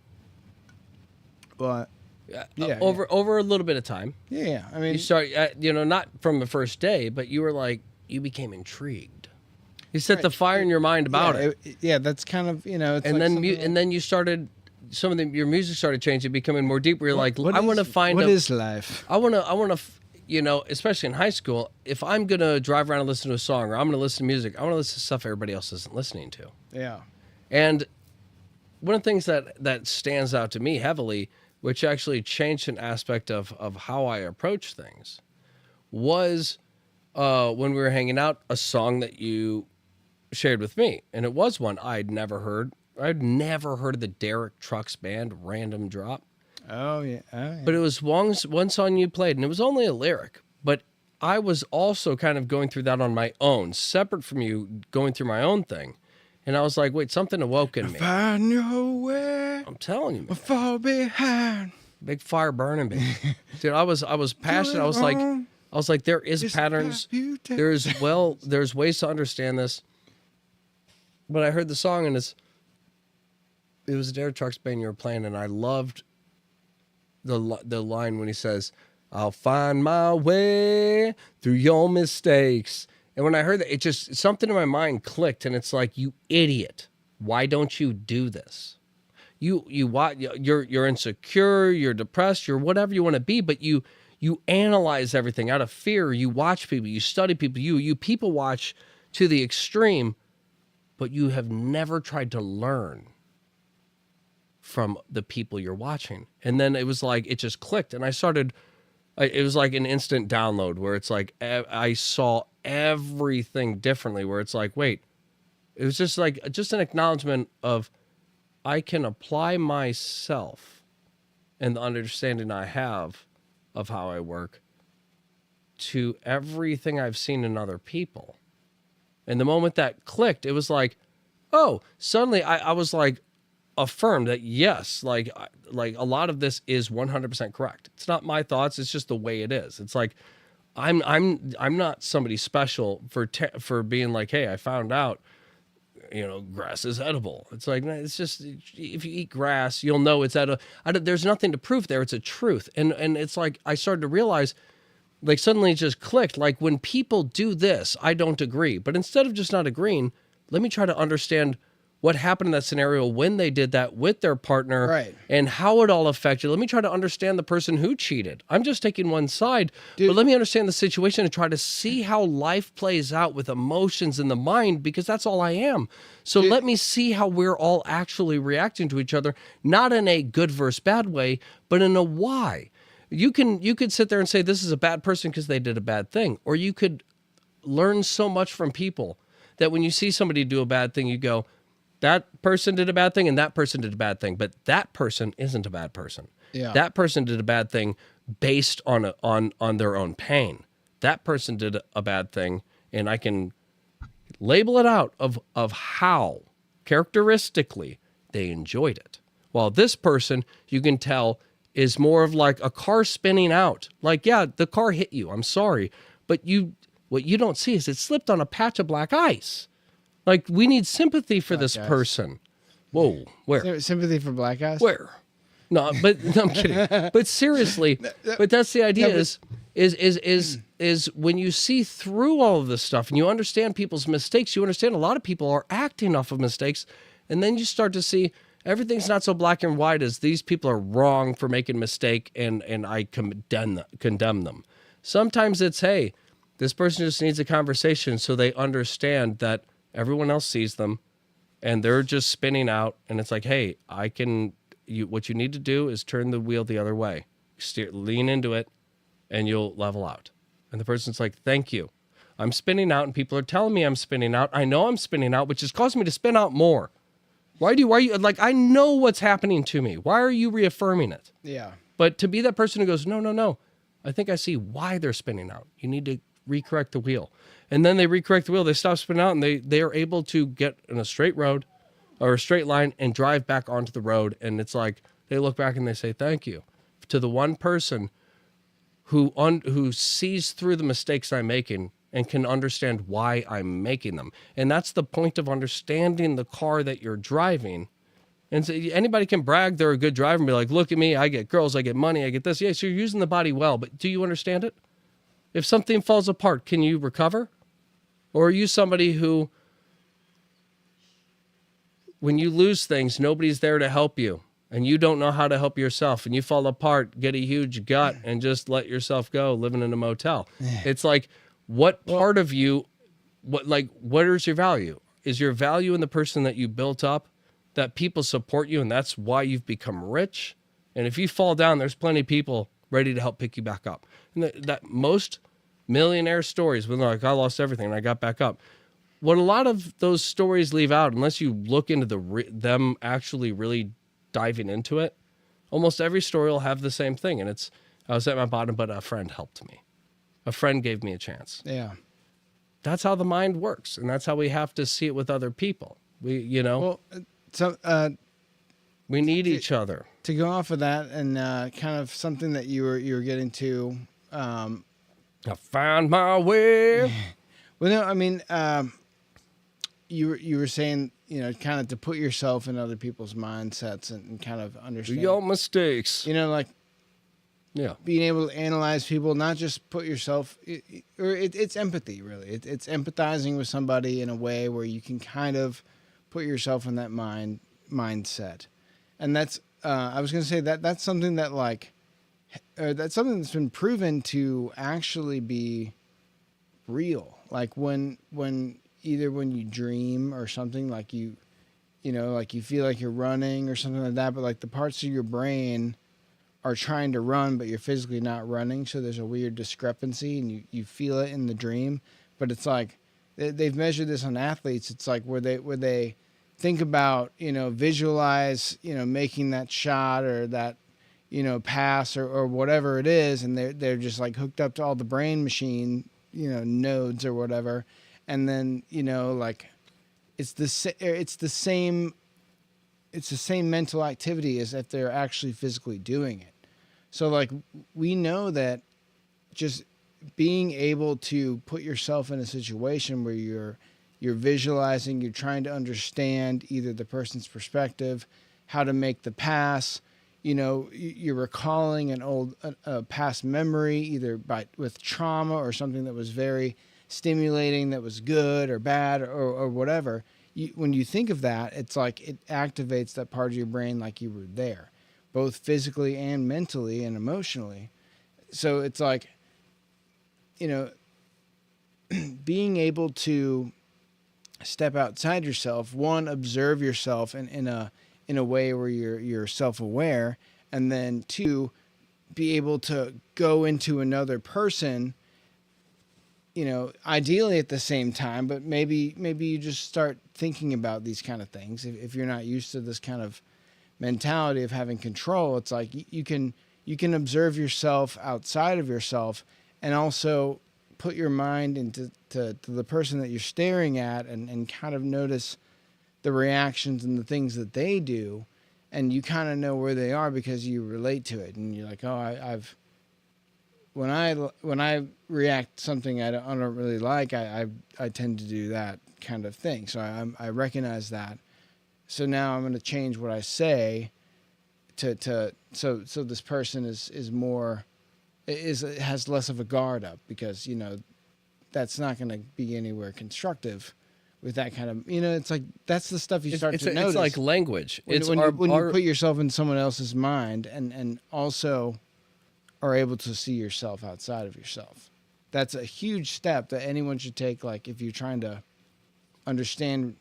But Over a little bit of time. yeah, I mean, You start, not from the first day, but you were like, you became intrigued. You set the fire in your mind about it. That's kind of it's And like then something and then you started, your music started changing, becoming more deeper. You're like, I want to find what a, is life. I want to, especially in high school, if I'm going to drive around and listen to a song or I'm going to listen to music, I want to listen to stuff everybody else isn't listening to. Yeah. And one of the things that stands out to me heavily, which actually changed an aspect of how I approach things, was when we were hanging out, a song that you shared with me. And it was one I'd never heard. I'd never heard of the Derek Trucks Band, Random Drop. Oh yeah. But it was one song you played, and it was only a lyric. But I was also kind of going through that on my own, separate from you, going through my own thing. And I was like, wait, something awoke in me. Find your way, I'm telling you, man. fall behind. Big fire burning me. Dude, I was passionate. I was like, there is patterns. There's ways to understand this. But I heard the song, and it was a Derek Trucks Band you were playing, and I loved the line when he says, "I'll find my way through your mistakes." And when I heard that, it just, something in my mind clicked, and it's like, you idiot, why don't you do this? You're insecure, you're depressed, you're whatever you want to be, but you analyze everything out of fear. You watch people, you study people, you people watch to the extreme. but you have never tried to learn from the people you're watching. And then it was like, it just clicked. And it was like an instant download where it's like, I saw everything differently, where it's like, wait, it was just an acknowledgement of, I can apply myself and the understanding I have of how I work to everything I've seen in other people. And the moment that clicked, it was like, oh, suddenly I was like affirmed that yes, like a lot of this is 100% correct. It's not my thoughts. It's just the way it is. It's like, I'm not somebody special for being like, hey, I found out, grass is edible. It's like, it's just, if you eat grass, you'll know it's edible. There's nothing to prove there. It's a truth. And it's like, I started to realize, like, suddenly it just clicked. Like, when people do this, I don't agree. But instead of just not agreeing, let me try to understand what happened in that scenario when they did that with their partner, right, and how it all affected. Let me try to understand the person who cheated. I'm just taking one side, but let me understand the situation and try to see how life plays out with emotions in the mind, because that's all I am. So let me see how we're all actually reacting to each other, not in a good versus bad way, but in a why. You could sit there and say this is a bad person because they did a bad thing, or you could learn so much from people that when you see somebody do a bad thing, you go, that person did a bad thing and that person did a bad thing, but that person isn't a bad person. Yeah. That person did a bad thing based on their own pain. That person did a bad thing, and I can label it out of how characteristically they enjoyed it. While this person, you can tell, is more of like a car spinning out. Like, yeah, the car hit you. I'm sorry, but what you don't see is it slipped on a patch of black ice. Like, we need sympathy for this person. Whoa, where? Sympathy for black guys? Where? No, but no, I'm kidding. But seriously, but that's the idea. Is when you see through all of this stuff and you understand people's mistakes, you understand a lot of people are acting off of mistakes, and then you start to see everything's not so black and white as these people are wrong for making a mistake, and I condemn them. Sometimes it's, hey, this person just needs a conversation so they understand that everyone else sees them and they're just spinning out, and it's like, hey, what you need to do is turn the wheel the other way. Lean into it, and you'll level out. And the person's like, thank you. I'm spinning out, and people are telling me I'm spinning out. I know I'm spinning out, which is causing me to spin out more. Why are you, like, I know what's happening to me. Why are you reaffirming it? Yeah. But to be that person who goes, no, I think I see why they're spinning out. You need to recorrect the wheel. And then they recorrect the wheel, they stop spinning out, and they are able to get in a straight road or a straight line and drive back onto the road. And it's like, they look back and they say, thank you to the one person who sees through the mistakes I'm making and can understand why I'm making them. And that's the point of understanding the car that you're driving. And so anybody can brag they're a good driver and be like, look at me, I get girls, I get money, I get this. Yeah, so you're using the body well, but do you understand it? If something falls apart, can you recover? Or are you somebody who, when you lose things, nobody's there to help you, and you don't know how to help yourself, and you fall apart, get a huge gut, and just let yourself go living in a motel? It's like, what part of you, what is your value? Is your value in the person that you built up, that people support you, and that's why you've become rich? And if you fall down, there's plenty of people ready to help pick you back up. And that most millionaire stories, when they're like, I lost everything and I got back up. What a lot of those stories leave out, unless you look into them actually really diving into it, almost every story will have the same thing. And it's, I was at my bottom, but a friend helped me. A friend gave me a chance. Yeah. That's how the mind works. And that's how we have to see it with other people. We need each other. To go off of that, and kind of something that you were getting to, I found my way. Well, no, I mean, you were saying, kind of to put yourself in other people's mindsets and kind of understand Your mistakes. like, Yeah. being able to analyze people, not just put yourself, it's empathy, really. It's empathizing with somebody in a way where you can kind of put yourself in that mindset. And that's, I was going to say that's something that that's something that's been proven to actually be real. Like when either when you dream or something, like like you feel like you're running or something like that, but like the parts of your brain are trying to run, but you're physically not running. So there's a weird discrepancy, and you feel it in the dream. But it's like they've measured this on athletes. It's like where they think about, visualize, making that shot or that, pass or whatever it is, and they're just like hooked up to all the brain machine, nodes or whatever, and then like it's the same mental activity as if they're actually physically doing it. So like we know that just being able to put yourself in a situation where you're visualizing, you're trying to understand either the person's perspective, how to make the pass, you're recalling an old past memory, either with trauma or something that was very stimulating, that was good or bad or whatever. When you think of that, it's like it activates that part of your brain like you were there, both physically and mentally and emotionally. So it's like, being able to step outside yourself, one, observe yourself in a way where you're self-aware, and then two, be able to go into another person, ideally at the same time, but maybe you just start thinking about these kind of things. If you're not used to this kind of mentality of having control, it's like you can observe yourself outside of yourself, and also put your mind into the person that you're staring at, and kind of notice the reactions and the things that they do, and you kind of know where they are because you relate to it, and you're like, oh, when I react to something I don't really like, I tend to do that kind of thing. So I recognize that. So now I'm going to change what I say so this person has less of a guard up, because that's not going to be anywhere constructive with that kind of, it's like that's the stuff you start to notice. It's like language. When you put yourself in someone else's mind, and also are able to see yourself outside of yourself. That's a huge step that anyone should take. Like if you're trying to understand,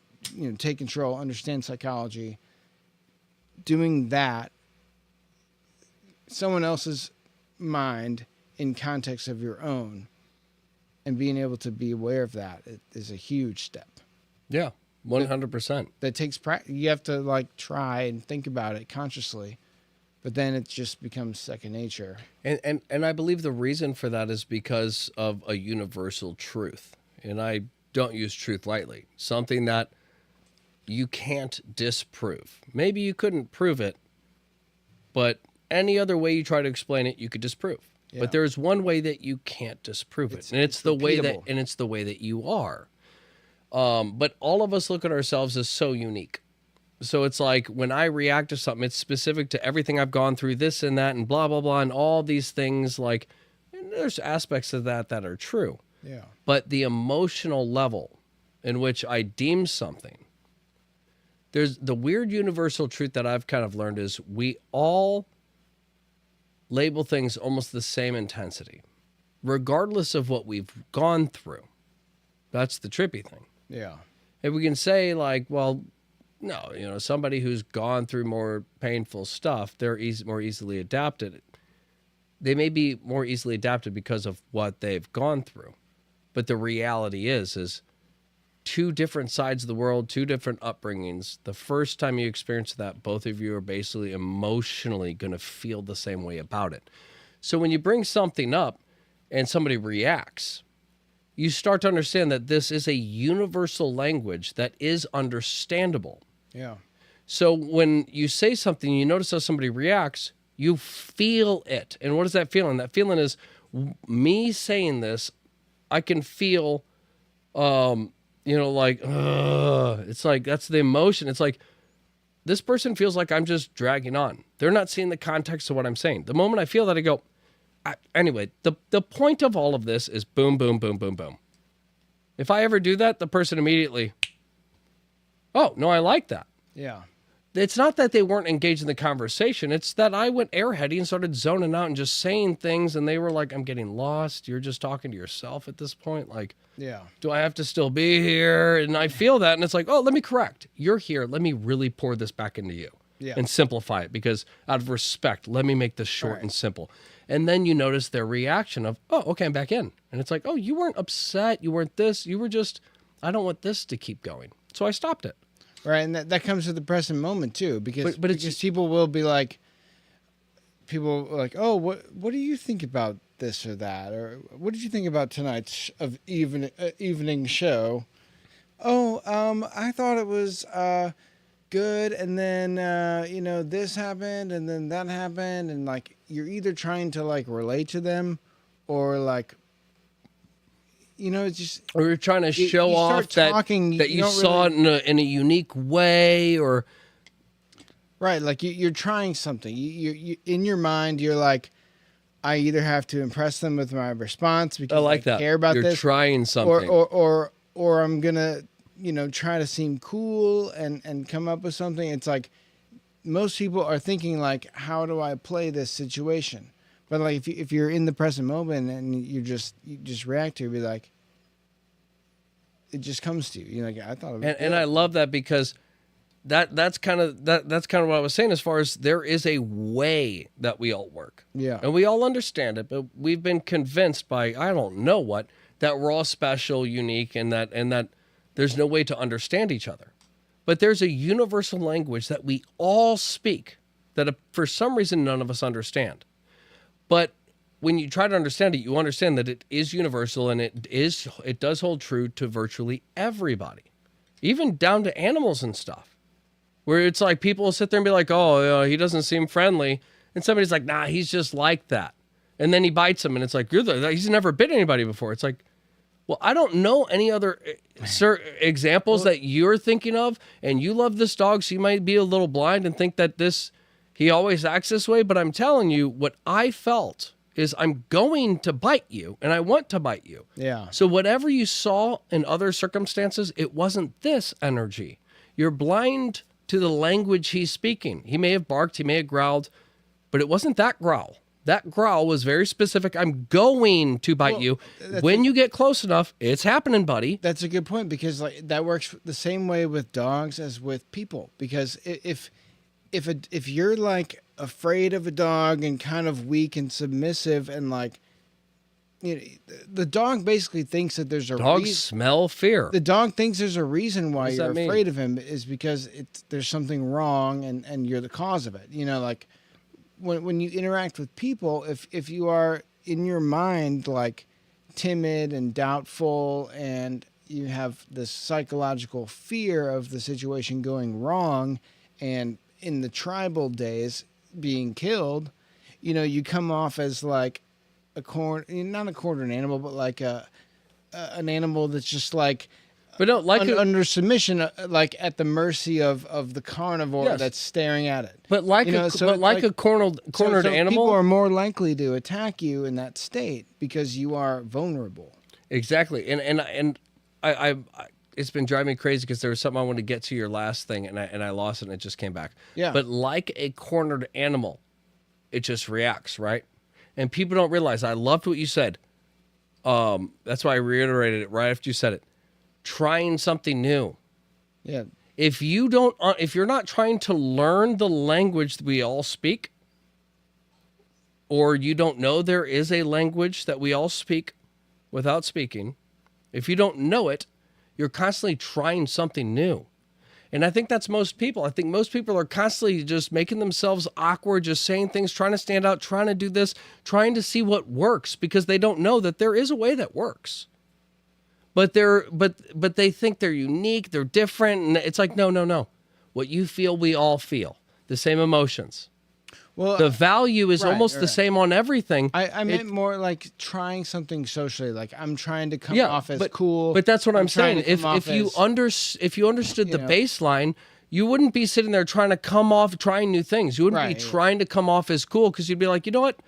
take control, understand psychology, doing that, someone else's mind in context of your own, and being able to be aware of that is a huge step. Yeah, 100%. That takes practice. You have to like try and think about it consciously, but then it just becomes second nature. And I believe the reason for that is because of a universal truth. And I don't use truth lightly. Something that you can't disprove. Maybe you couldn't prove it, but any other way you try to explain it, you could disprove. Yeah. But there's one way that you can't disprove it, and it's the way that you are. But all of us look at ourselves as so unique. So it's like when I react to something, it's specific to everything I've gone through, this and that, and blah, blah, blah, and all these things. Like, and there's aspects of that are true. Yeah. But the emotional level in which I deem something, there's the weird universal truth that I've kind of learned is we all label things almost the same intensity, regardless of what we've gone through. That's the trippy thing. Yeah. And we can say like, well, no, somebody who's gone through more painful stuff, they're more easily adapted. They may be more easily adapted because of what they've gone through. But the reality is two different sides of the world, two different upbringings. The first time you experience that, both of you are basically emotionally going to feel the same way about it. So when you bring something up and somebody reacts, you start to understand that this is a universal language that is understandable. Yeah. So when you say something, you notice how somebody reacts, you feel it. And what is that feeling? That feeling is me saying this, I can feel, like, it's like, that's the emotion. It's like, this person feels like I'm just dragging on. They're not seeing the context of what I'm saying. The moment I feel that, I go, anyway, the point of all of this is boom, boom, boom, boom, boom. If I ever do that, the person immediately, oh, no, I like that. Yeah. it's not that they weren't engaged in the conversation. It's that I went airheady and started zoning out and just saying things. And they were like, I'm getting lost. You're just talking to yourself at this point. Like, Yeah. do I have to still be here? And I feel that. And it's like, oh, let me correct. You're here. Let me really pour this back into you Yeah. and simplify it, because out of respect, let me make this short Right. and simple. And then you notice their reaction of, oh, okay, I'm back in. And it's like, oh, you weren't upset. You weren't this. You were just, I don't want this to keep going. So I stopped it. Right, and that comes with the present moment too, because But it's- because people will be like, oh, what do you think about this or that, or what did you think about tonight's evening show? Oh, I thought it was good, and then this happened, and then that happened, and like you're either trying to like relate to them, or like. It's just Or you're trying to show you start off that, talking, that you you don't saw it in a unique way, or right, like you're trying something. You in your mind, you're like, I either have to impress them with my response because I like that. care about You're this, trying something. or I'm gonna try to seem cool and come up with something. It's like most people are thinking like, how do I play this situation? But like if you're in the present moment and you just react to it, be like, it just comes to you. You're like, I thought it was and I love that, because that's kind of what I was saying, as far as there is a way that we all work. Yeah. And we all understand it, but we've been convinced by I don't know what, that we're all special, unique, and that there's no way to understand each other. But there's a universal language that we all speak that for some reason none of us understand. But when you try to understand it, you understand that it is universal, and it does hold true to virtually everybody, even down to animals and stuff, where it's like people will sit there and be like, oh, he doesn't seem friendly. And somebody's like, nah, he's just like that. And then he bites him, and it's like, he's never bit anybody before. It's like, well, I don't know any other examples that you're thinking of, and you love this dog, so you might be a little blind and think that he always acts this way. But I'm telling you, what I felt is I'm going to bite you, and I want to bite you. Yeah. So whatever you saw in other circumstances, it wasn't this energy. You're blind to the language he's speaking. He may have barked, he may have growled, but it wasn't that growl. That growl was very specific. I'm going to bite you. When you get close enough, it's happening, buddy. That's a good point, because like that works the same way with dogs as with people. Because if you're like afraid of a dog and kind of weak and submissive, and like the dog basically thinks that there's a Dogs reason. smell fear. The dog thinks there's a reason why What does you're that mean? afraid of him, is because there's something wrong and you're the cause of it. Like when you interact with people, if you are in your mind like timid and doubtful, and you have this psychological fear of the situation going wrong, and in the tribal days being killed, you come off as like not a cornered animal, but like an animal that's just like But no, like under submission, like at the mercy of the carnivore Yes. that's staring at it. but like a cornered So animal. people are more likely to attack you in that state because you are vulnerable. Exactly. And I it's been driving me crazy, because there was something I wanted to get to your last thing, and I lost it, and it just came back. Yeah. But like a cornered animal, it just reacts, right? And people don't realize, I loved what you said. That's why I reiterated it right after you said it. Trying something new. Yeah. If you're not trying to learn the language that we all speak, or you don't know there is a language that we all speak without speaking, if you don't know it, you're constantly trying something new. And I think that's most people. I think most people are constantly just making themselves awkward, just saying things, trying to stand out, trying to do this, trying to see what works, because they don't know that there is a way that works. But they think they're unique, they're different, and it's like, no. What you feel, we all feel. The same emotions. Well, The value is right, almost the right. same on everything. I meant more like trying something socially. Like I'm trying to come Yeah, off as but- cool. But that's what I'm trying saying. to come off If you understood the know. baseline, you wouldn't be sitting there trying to come off trying new things. You wouldn't be Right. trying to come off as cool, because you'd be like, you know what?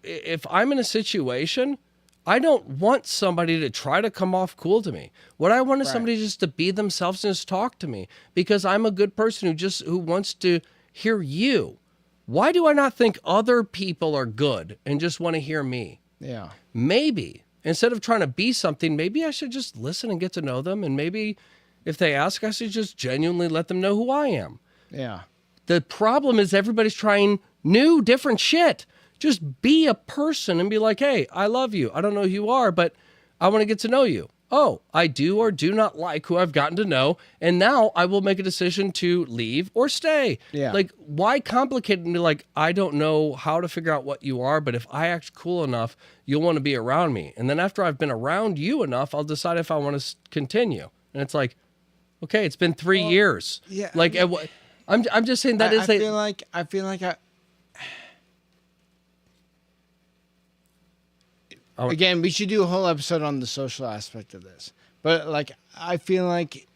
If I'm in a situation, I don't want somebody to try to come off cool to me. What I want is Right. somebody just to be themselves and just talk to me, because I'm a good person who wants to hear you. Why do I not think other people are good and just want to hear me? Yeah. Maybe instead of trying to be something, maybe I should just listen and get to know them. And maybe if they ask, I should just genuinely let them know who I am. Yeah. The problem is everybody's trying new, different shit. Just be a person and be like, hey, I love you. I don't know who you are, but I want to get to know you. Oh, I do or do not like who I've gotten to know. And now I will make a decision to leave or stay. Yeah. Like, why complicate it and be like, I don't know how to figure out what you are, but if I act cool enough, you'll want to be around me. And then after I've been around you enough, I'll decide if I want to continue. And it's like, okay, it's been 3 years. yeah, Like, I'm just saying that I is a, feel like again, we should do a whole episode on the social aspect of this. But like, I feel like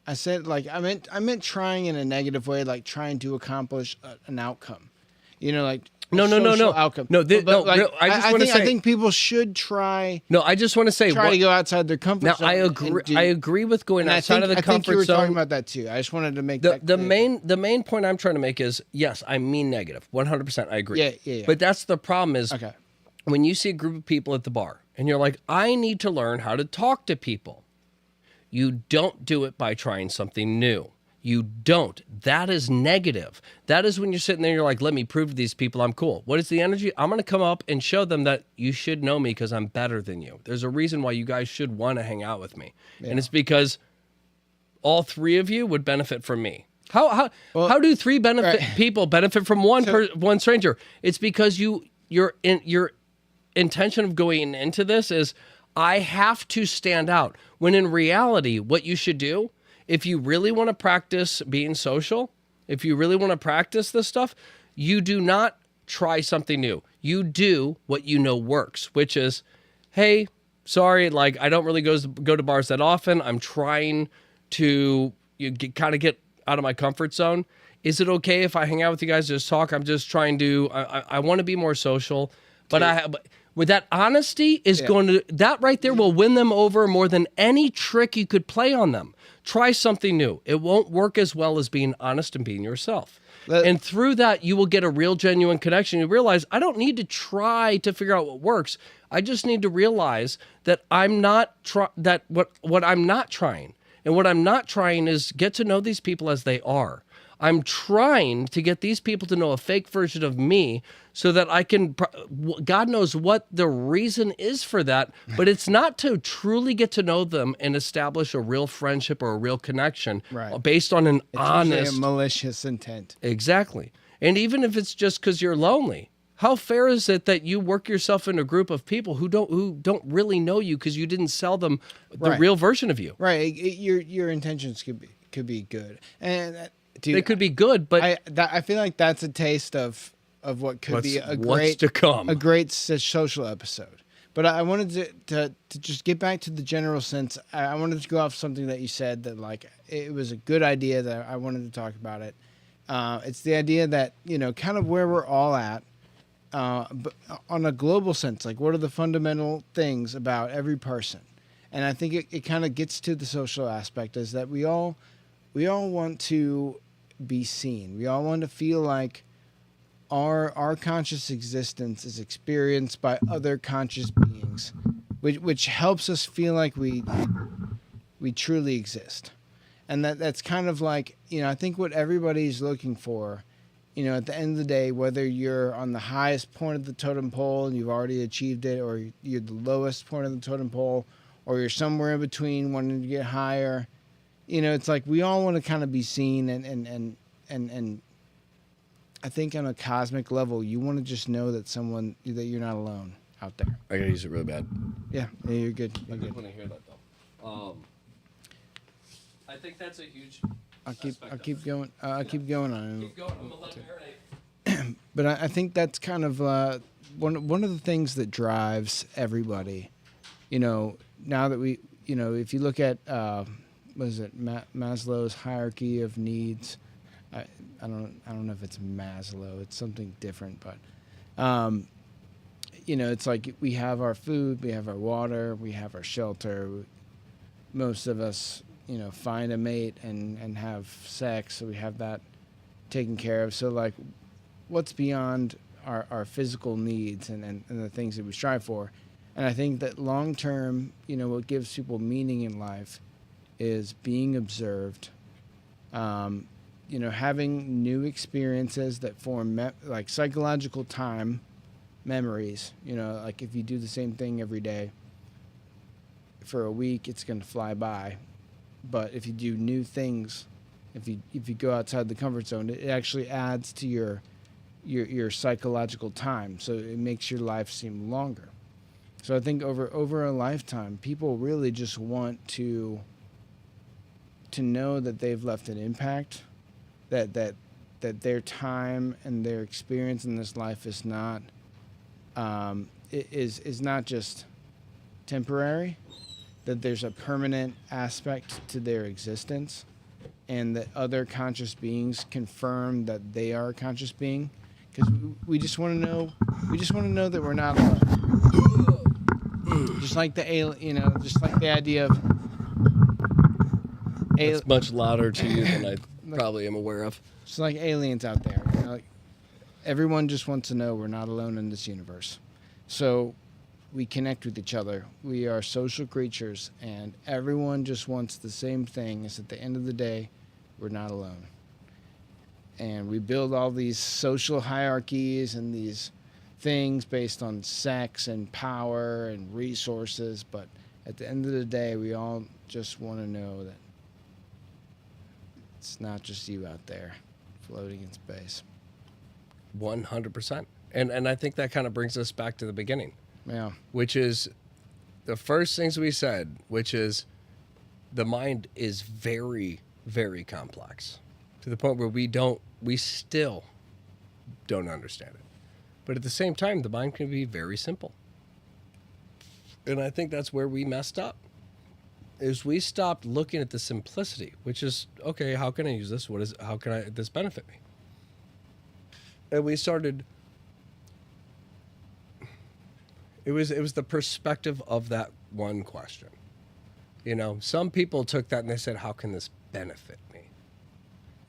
I said, like, I meant trying in a negative way, like trying to accomplish an outcome. You know, like No. social outcome. No, like, real- I just wanna say- I think people should try no, I just want to say, to go outside their comfort now zone. I and agree. do- I agree with going and outside of the I think you comfort were talking zone. about that too. I just wanted to make The that clear. the main point I'm trying to make is, yes, I mean negative, 100%. I agree. Yeah. But that's the problem is Okay. when you see a group of people at the bar and you're like, I need to learn how to talk to people. You don't do it by trying something new. You don't. That is negative. That is when you're sitting there, you're like, let me prove to these people I'm cool. What is the energy? I'm going to come up and show them that you should know me because I'm better than you. There's a reason why you guys should want to hang out with me. And it's because all three of you would benefit from me. How do three people benefit from one stranger? It's because your intention of going into this is, I have to stand out. When in reality, what you should do, if you really want to practice being social, if you really want to practice this stuff, you do not try something new. You do what you know works, which is, hey, sorry, like I don't really go to bars that often. I'm trying to kind of get out of my comfort zone. Is it okay if I hang out with you guys, just talk? I'm just trying to, I want to be more social, but with that honesty is going to, that right there will win them over more than any trick you could play on them. Try something new. It won't work as well as being honest and being yourself. And through that, you will get a real, genuine connection. You realize, I don't need to try to figure out what works. I just need to realize that I'm not what I'm not trying. And what I'm not trying is get to know these people as they are. I'm trying to get these people to know a fake version of me so that I can, God knows what the reason is for that, but it's not to truly get to know them and establish a real friendship or a real connection based on an honest, usually a malicious intent. Exactly. And even if it's just because you're lonely, how fair is it that you work yourself in a group of people who don't really know you because you didn't sell them the real version of you? Right. Your intentions could be good, and dude, they could be good, but I feel like that's a taste of what could be a what's to come. a great social episode. But I wanted to just get back to the general sense. I wanted to go off something that you said that like it was a good idea that I wanted to talk about it. It's the idea that, you know, kind of where we're all at, but on a global sense, like what are the fundamental things about every person? And I think it kind of gets to the social aspect is that we all want to be seen. We all want to feel like our conscious existence is experienced by other conscious beings, which helps us feel like we truly exist. And that's kind of like, you know, I think what everybody's looking for, you know, at the end of the day, whether you're on the highest point of the totem pole and you've already achieved it, or you're the lowest point of the totem pole, or you're somewhere in between wanting to get higher, you know, it's like we all want to kind of be seen, and I think on a cosmic level, you want to just know that that you're not alone out there. I gotta use it really bad. Yeah, you're good. You're good. Want to hear that though. I think that's a huge. I'll keep going. I'll keep going on it. Keep going. I'm gonna let it marinate. But I think that's kind of one of the things that drives everybody. You know, now that if you look at what is it, Maslow's hierarchy of needs. I don't know if it's Maslow. It's something different, but it's like we have our food, we have our water, we have our shelter. Most of us, find a mate and have sex, so we have that taken care of. So like, what's beyond our physical needs and the things that we strive for? And I think that long term, what gives people meaning in life is being observed, having new experiences that form like psychological time memories. Like if you do the same thing every day for a week, it's going to fly by. But if you do new things, if you go outside the comfort zone, it actually adds to your psychological time. So it makes your life seem longer. So I think over a lifetime, people really just want to know that they've left an impact, that their time and their experience in this life is not is not just temporary, that there's a permanent aspect to their existence, and that other conscious beings confirm that they are a conscious being, because we just want to know that we're not alone. Just like the alien, just like the idea of It's much louder to you than I probably am aware of. just like aliens out there. Like everyone just wants to know we're not alone in this universe. So we connect with each other. We are social creatures, and everyone just wants the same thing, is at the end of the day, we're not alone. And we build all these social hierarchies and these things based on sex and power and resources, but at the end of the day, we all just want to know that it's not just you out there floating in space. 100%. And I think that kind of brings us back to the beginning, Yeah. which is the first things we said, which is the mind is very, very complex to the point where we still don't understand it. But at the same time, the mind can be very simple. And I think that's where we messed up, is we stopped looking at the simplicity, which is, okay, how can I use this? How can this benefit me? And we started, it was the perspective of that one question. Some people took that and they said, how can this benefit me?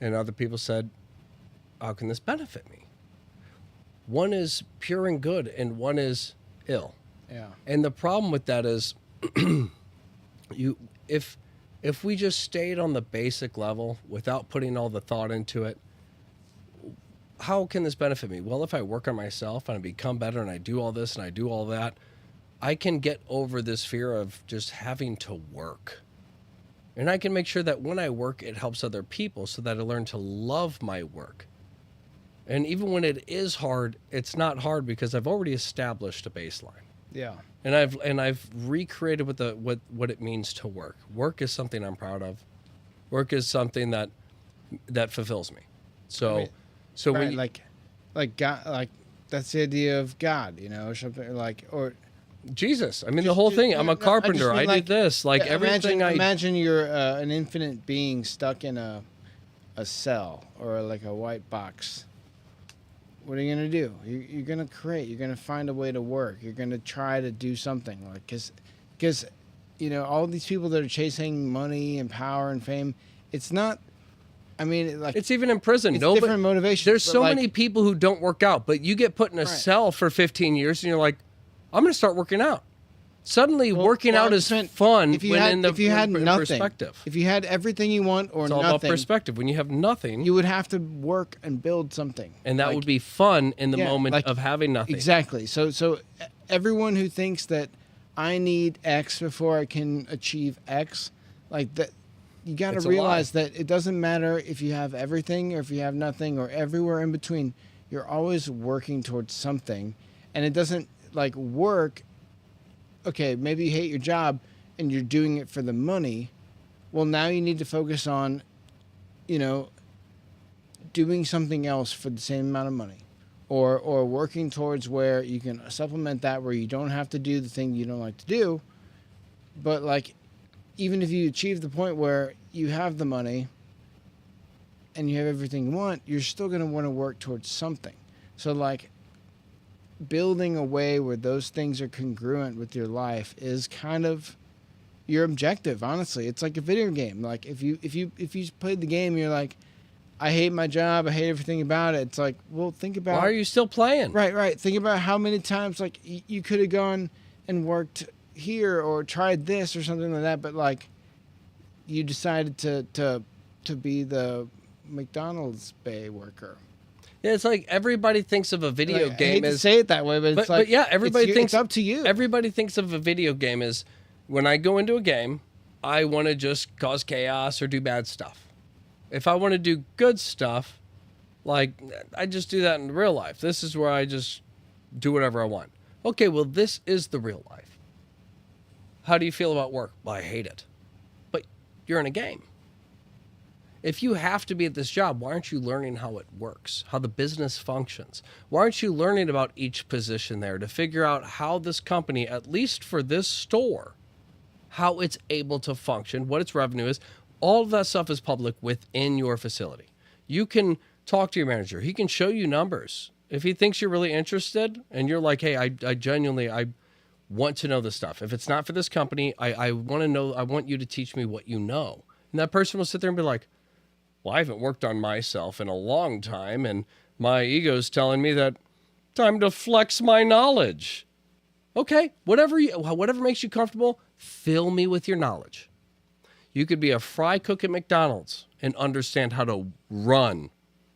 And other people said, how can this benefit me? One is pure and good and one is ill. Yeah. And the problem with that is if we just stayed on the basic level without putting all the thought into it, how can this benefit me? Well, if I work on myself and I become better and I do all this and I do all that, I can get over this fear of just having to work. And I can make sure that when I work, it helps other people so that I learn to love my work. And even when it is hard, it's not hard because I've already established a baseline. Yeah. And I've recreated what it means to work. Work is something I'm proud of. Work is something that fulfills me. So, Right. so Right, when like God, like that's the idea of God, or something like, or Jesus, I mean the whole thing. I'm a carpenter. I like, did this. Like everything. Imagine you're an infinite being stuck in a cell or like a white box. What are you gonna do? You're gonna create. You're gonna find a way to work. You're gonna try to do something, like because all these people that are chasing money and power and fame. It's not. I mean, like It's even in prison. it's Nobody- different motivations. There's but, so like, many people who don't work out, but you get put in a Right. cell for 15 years, and you're like, I'm going to start working out. Suddenly, working well, out I'm is saying, fun if you when had, in the if you had in nothing, perspective. if you had everything you want or It's all about nothing, perspective. When you have nothing, you would have to work and build something, and that Like, would be fun in the yeah, moment like, of having nothing. Exactly. So everyone who thinks that I need X before I can achieve X, like that, you got to It's a realize that it doesn't matter if you have everything or if you have nothing or everywhere in between. You're always working towards something, and it doesn't like work. Okay, maybe you hate your job and you're doing it for the money. Well, now you need to focus on, doing something else for the same amount of money. Or working towards where you can supplement that, where you don't have to do the thing you don't like to do. But like, even if you achieve the point where you have the money and you have everything you want, you're still going to want to work towards something. So like, building a way where those things are congruent with your life is kind of your objective. Honestly, it's like a video game. Like if you played the game, you're like, I hate my job, I hate everything about it. It's like, well, think about, Why are you still playing? right. Think about how many times like you could have gone and worked here or tried this or something like that, but like you decided to be the McDonald's Bay worker. Yeah, it's like everybody thinks of a video Like, I game hate to as say it that way, but it's like, but yeah, everybody thinks it's up to you. Everybody thinks of a video game as when I go into a game, I want to just cause chaos or do bad stuff. If I want to do good stuff, like I just do that in real life. This is where I just do whatever I want. Okay, well, this is the real life. How do you feel about work? Well, I hate it. But you're in a game. If you have to be at this job, why aren't you learning how it works, how the business functions? Why aren't you learning about each position there to figure out how this company, at least for this store, how it's able to function, what its revenue is? All of that stuff is public within your facility. You can talk to your manager. He can show you numbers. If he thinks you're really interested and you're like, hey, I genuinely want to know this stuff. If it's not for this company, I want to know, I want you to teach me what you know. And that person will sit there and be like, well, I haven't worked on myself in a long time, and my ego's telling me that time to flex my knowledge. Okay, whatever makes you comfortable, fill me with your knowledge. You could be a fry cook at McDonald's and understand how to run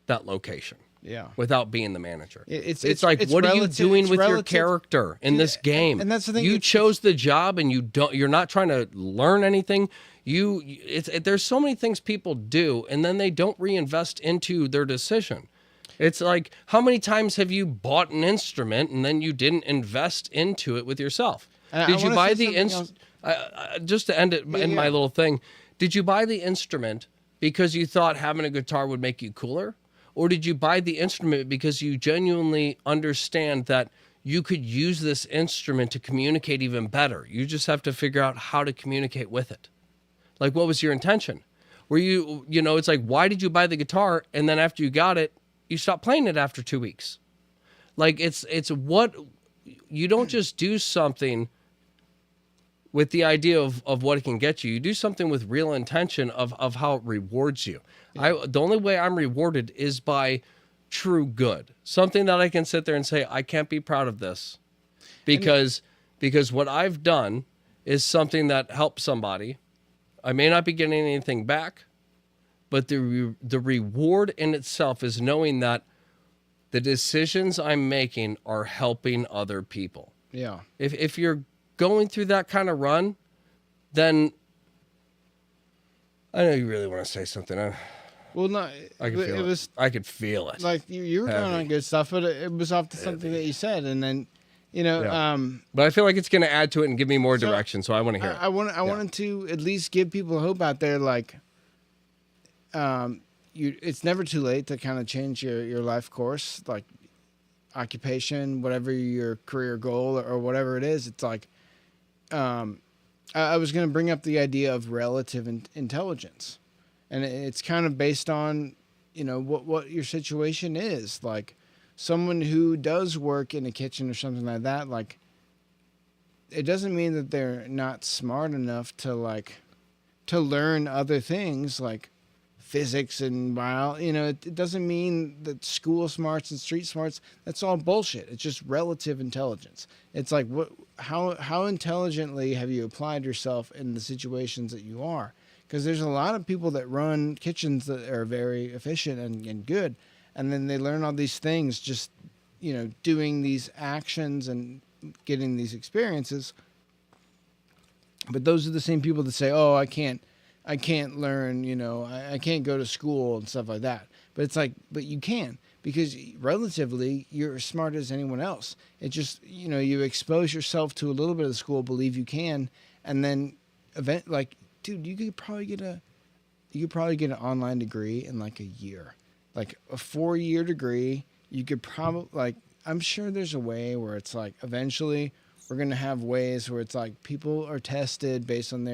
that location. Yeah. Without being the manager. It's like, it's what are you relative- doing it's with your relative- character in Dude, this game? and that's the thing, You it's- chose the job, and you're not trying to learn anything. There's so many things people do, and then they don't reinvest into their decision. It's like, how many times have you bought an instrument and then you didn't invest into it with yourself? And I Did you wanna buy say the something instrument? Just to end it in my yeah. little thing, did you buy the instrument because you thought having a guitar would make you cooler? Or did you buy the instrument because you genuinely understand that you could use this instrument to communicate even better? You just have to figure out how to communicate with it. Like, what was your intention? Were it's like, why did you buy the guitar? And then after you got it, you stopped playing it after 2 weeks. Like, it's what, you don't just do something with the idea of what it can get you. You do something with real intention of how it rewards you. The only way I'm rewarded is by true good. Something that I can sit there and say, I can't be proud of this because what I've done is something that helped somebody. I may not be getting anything back, but the reward in itself is knowing that the decisions I'm making are helping other people. Yeah. If you're going through that kind of run, then I know you really want to say something. Well, no, I could feel it. was I could feel it. like you were going Heavy. on good stuff, but it was off to something that you said, and then, But I feel like it's going to add to it and give me more So, direction, so I want to hear it. I wanted to at least give people hope out there. Like, it's never too late to kind of change your life course, like occupation, whatever your career goal or whatever it is. It's like, I was going to bring up the idea of relative intelligence, and it's kind of based on, what your situation is. Like, someone who does work in a kitchen or something like that, like, it doesn't mean that they're not smart enough to learn other things like physics and biology. It doesn't mean that school smarts and street smarts, that's all bullshit. It's just relative intelligence. It's like, how intelligently have you applied yourself in the situations that you are? Because there's a lot of people that run kitchens that are very efficient and good, and then they learn all these things just, doing these actions and getting these experiences. But those are the same people that say, oh, I can't learn, I can't go to school and stuff like that. But it's like, but you can, because relatively you're as smart as anyone else. It just, you expose yourself to a little bit of school, believe you can, and then dude, you could probably get an online degree in like a year, like a 4-year degree. You could probably, I'm sure there's a way where it's like, eventually we're going to have ways where it's like people are tested based on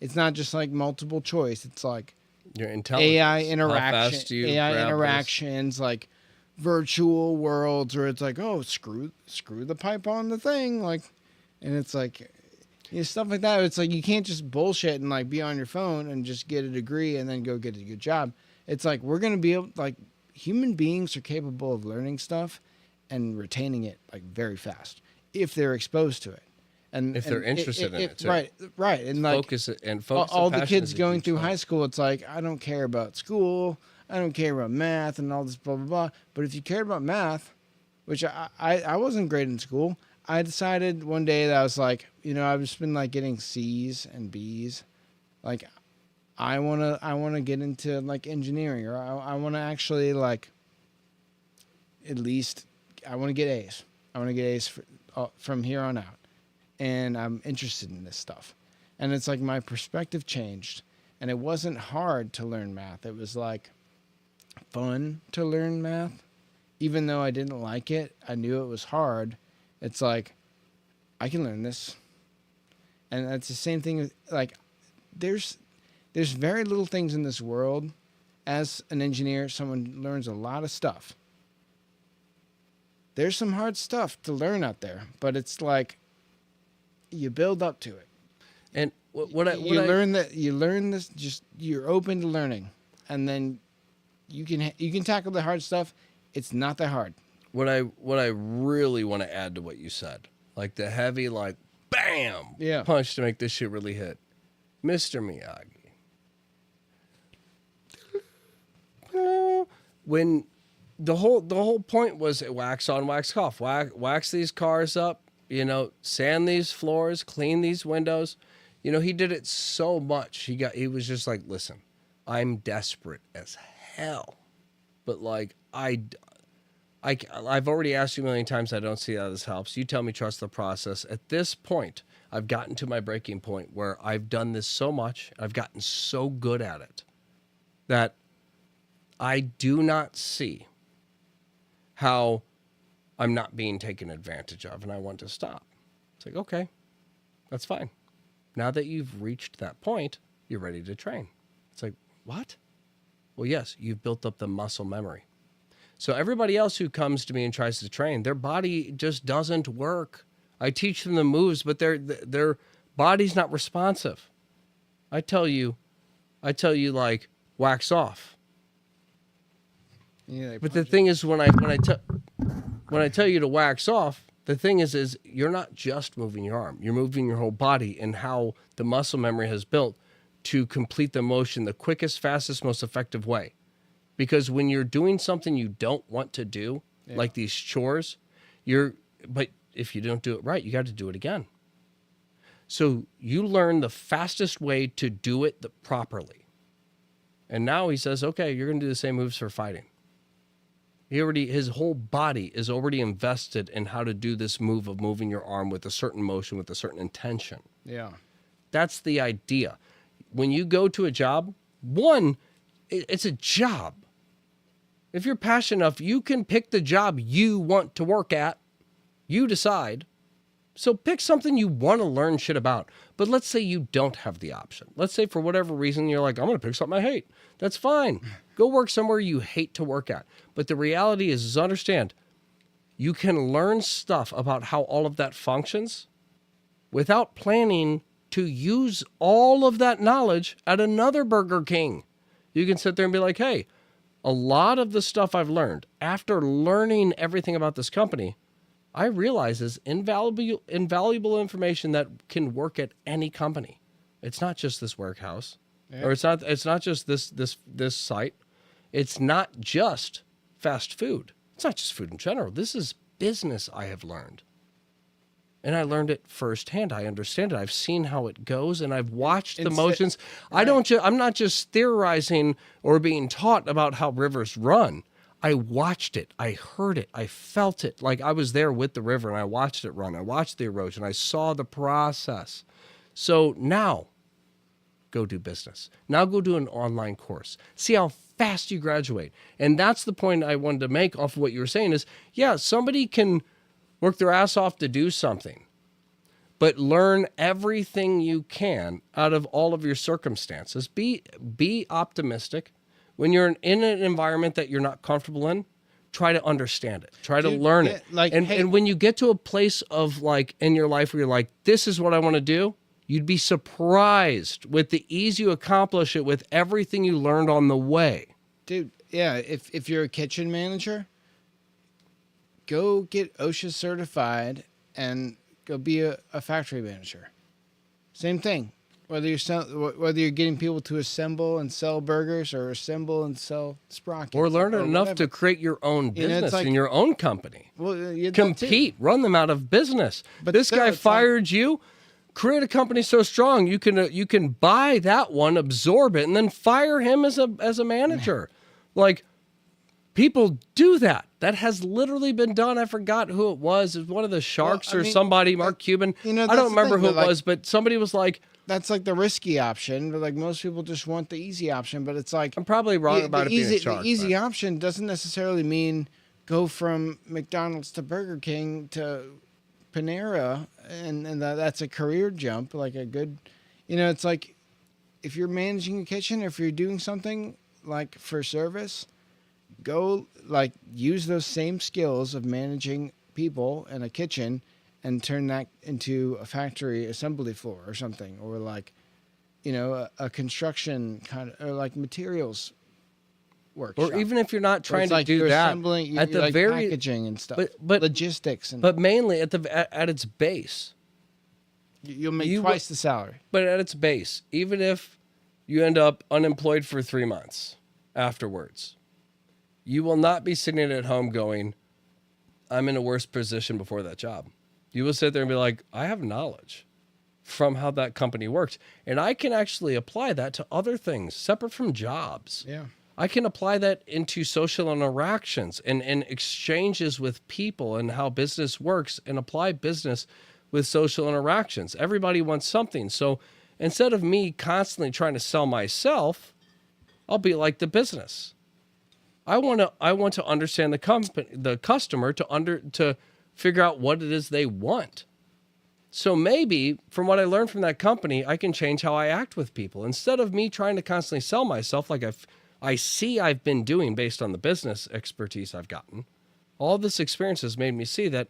it's not just like multiple choice. It's like Your intelligence. AI How interaction, fast do you AI grab this? interactions, like virtual worlds where it's like, oh, screw the pipe on the thing, like, and it's like, stuff like that. It's like you can't just bullshit and like be on your phone and just get a degree and then go get a good job. It's like we're gonna be able, like, human beings are capable of learning stuff and retaining it like very fast if they're exposed to it. And if they're interested in it too. Right, and like focus all the kids going going through high school, it's like, I don't care about school, I don't care about math and all this blah blah blah. But if you cared about math, which I wasn't great in school, I decided one day that I was like, I've just been like getting C's and B's, like I wanna get into like engineering, or I wanna actually like at least I want to get A's. I want to get A's from here on out. And I'm interested in this stuff. And it's like my perspective changed. And it wasn't hard to learn math. It was like fun to learn math. Even though I didn't like it, I knew it was hard. It's like, I can learn this. And that's the same thing with, like, there's very little things in this world. As an engineer, someone learns a lot of stuff. There's some hard stuff to learn out there, but it's like you build up to it. And you learn this. Just you're open to learning, and then you can tackle the hard stuff. It's not that hard. What I really want to add to what you said, like the heavy, like bam, punch to make this shit really hit, Mr. Miyagi. When the whole point was wax on, wax off, wax these cars up, sand these floors, clean these windows. He did it so much. He was just like, listen, I'm desperate as hell, but like I've already asked you a million times. I don't see how this helps. You tell me trust the process. At this point, I've gotten to my breaking point where I've done this so much, I've gotten so good at it that I do not see how I'm not being taken advantage of, and I want to stop. It's like, okay, that's fine. Now that you've reached that point, you're ready to train. It's like, what? Well, yes, you've built up the muscle memory. So everybody else who comes to me and tries to train, their body just doesn't work. I teach them the moves, but their body's not responsive. I tell you, like, wax off. Yeah, but the thing is, when I tell you to wax off, the thing is you're not just moving your arm. You're moving your whole body, and how the muscle memory has built to complete the motion the quickest, fastest, most effective way. Because when you're doing something you don't want to do, like these chores, but if you don't do it right, you got to do it again. So you learn the fastest way to do it properly. And now he says, okay, you're going to do the same moves for fighting. His whole body is already invested in how to do this move of moving your arm with a certain motion, with a certain intention. Yeah. That's the idea. When you go to a job, it's a job. If you're passionate enough, you can pick the job you want to work at. You decide. So pick something you want to learn shit about. But let's say you don't have the option. Let's say for whatever reason, you're like, I'm going to pick something I hate. That's fine. Go work somewhere you hate to work at. But the reality is understand, you can learn stuff about how all of that functions without planning to use all of that knowledge at another Burger King. You can sit there and be like, hey, a lot of the stuff I've learned, after learning everything about this company, I realize is invaluable information that can work at any company. It's not just this warehouse, or it's not just this site. It's not just fast food. It's not just food in general. This is business I have learned. And I learned it firsthand. I understand it. I've seen how it goes, and I've watched the motions. Right. I'm not just theorizing or being taught about how rivers run. I watched it. I heard it. I felt it. Like I was there with the river, and I watched it run. I watched the erosion. I saw the process. So now, go do business. Now go do an online course. See how fast you graduate. And that's the point I wanted to make off of what you were saying is, yeah, somebody can work their ass off to do something, but learn everything you can out of all of your circumstances. Be optimistic. When you're in an environment that you're not comfortable in, try to understand it. Try to Dude, learn yeah, it. like, and, hey- and when you get to a place of like in your life where you're like, this is what I want to do, you'd be surprised with the ease you accomplish it with everything you learned on the way. Dude, yeah, if you're a kitchen manager, go get OSHA certified and go be a factory manager. Same thing. Whether you're getting people to assemble and sell burgers or assemble and sell sprockets. Or learn enough whatever. to create your own You know, it's business like- in your own company. Well, that too. Compete, run them out of business. But this still, guy it's fired you. Create a company so strong you can buy that one, absorb it, and then fire him as a manager. Like, people do that. That has literally been done. I forgot who it was. It was one of the Sharks Well, I or mean, somebody, Mark Cuban. you know, I that's don't the remember thing, who it but, like- was, but somebody was like, That's like the risky option, but like most people just want the easy option. But it's like I'm probably wrong about it being a shark. The easy but- option doesn't necessarily mean go from McDonald's to Burger King to Panera, and that's a career jump, like a good, it's like if you're managing a kitchen, if you're doing something like for service, go like use those same skills of managing people in a kitchen and turn that into a factory assembly floor or something, or like, a construction kind of, or like materials workshop. Or even if you're not Where trying it's to like do you're that, assembling, you're at the like very packaging and stuff, but logistics, and but mainly at its base. you'll make you twice the salary. But at its base, even if you end up unemployed for 3 months afterwards, you will not be sitting at home going, I'm in a worse position before that job. You will sit there and be like, I have knowledge from how that company worked. And I can actually apply that to other things separate from jobs. Yeah. I can apply that into social interactions and exchanges with people and how business works, and apply business with social interactions. Everybody wants something. So instead of me constantly trying to sell myself, I'll be like the business. I want to understand the customer to figure out what it is they want. So maybe from what I learned from that company, I can change how I act with people instead of me trying to constantly sell myself like I see I've been doing based on the business expertise I've gotten. All this experience has made me see that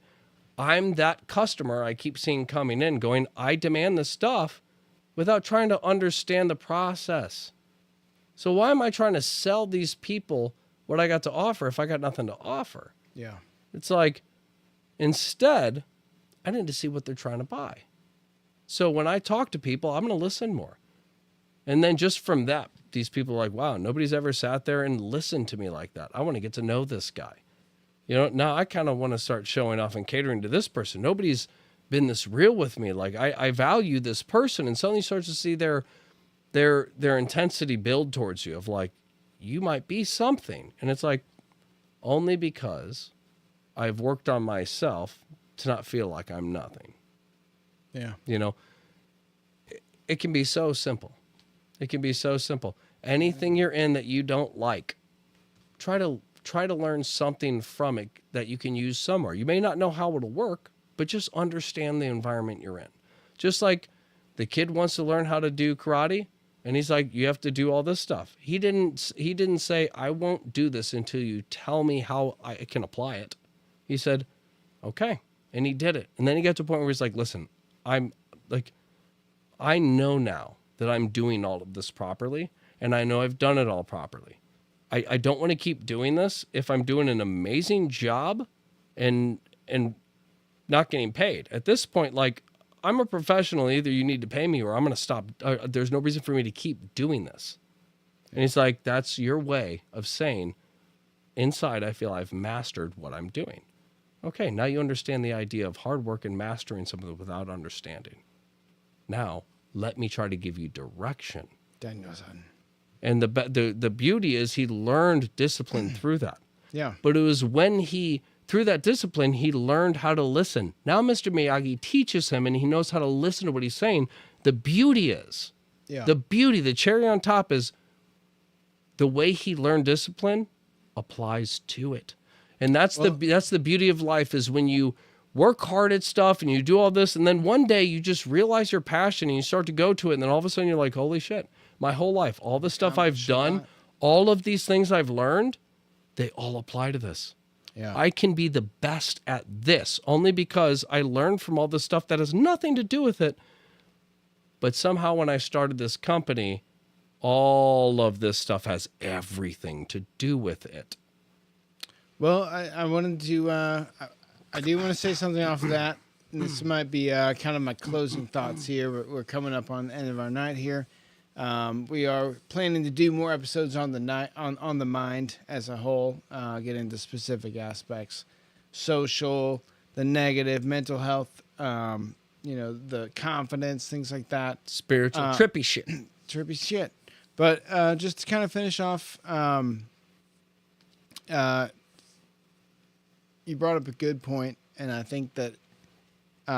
I'm that customer I keep seeing coming in going, I demand this stuff, without trying to understand the process. So why am I trying to sell these people what I got to offer if I got nothing to offer? Yeah. It's like, instead, I need to see what they're trying to buy. So when I talk to people, I'm going to listen more. And then just from that, these people are like, wow, nobody's ever sat there and listened to me like that. I want to get to know this guy. Now I kind of want to start showing off and catering to this person. Nobody's been this real with me. Like I value this person, and suddenly starts to see their intensity build towards you of like, you might be something. And it's like, only because I've worked on myself to not feel like I'm nothing. Yeah. It can be so simple. It can be so simple. Anything you're in that you don't like, try to learn something from it that you can use somewhere. You may not know how it'll work, but just understand the environment you're in. Just like the kid wants to learn how to do karate, and he's like, you have to do all this stuff. He didn't say, I won't do this until you tell me how I can apply it. He said, okay. And he did it. And then he got to a point where he's like, listen, I know now that I'm doing all of this properly, and I know I've done it all properly. I don't want to keep doing this if I'm doing an amazing job and not getting paid. At this point, like, I'm a professional. Either you need to pay me or I'm going to stop. There's no reason for me to keep doing this. And he's like, that's your way of saying, inside, I feel I've mastered what I'm doing. Okay, now you understand the idea of hard work and mastering something without understanding. Now, let me try to give you direction. Daniel-san. And the beauty is he learned discipline through that. Yeah. But it was when through that discipline, he learned how to listen. Now Mr. Miyagi teaches him, and he knows how to listen to what he's saying. The beauty is, the cherry on top is the way he learned discipline applies to it. And that's the beauty of life, is when you work hard at stuff and you do all this, and then one day you just realize your passion and you start to go to it, and then all of a sudden you're like, holy shit, my whole life, all the stuff I've done, all of these things I've learned, they all apply to this. Yeah. I can be the best at this only because I learned from all this stuff that has nothing to do with it. But somehow when I started this company, all of this stuff has everything to do with it. Well, I wanted to, I do want to say something off of that. And this might be kind of my closing thoughts here. We're coming up on the end of our night here. We are planning to do more episodes on the night on the mind as a whole, get into specific aspects, social, the negative, mental health, the confidence, things like that. Spiritual, trippy shit. Trippy shit. But just to kind of finish off, you brought up a good point, and I think that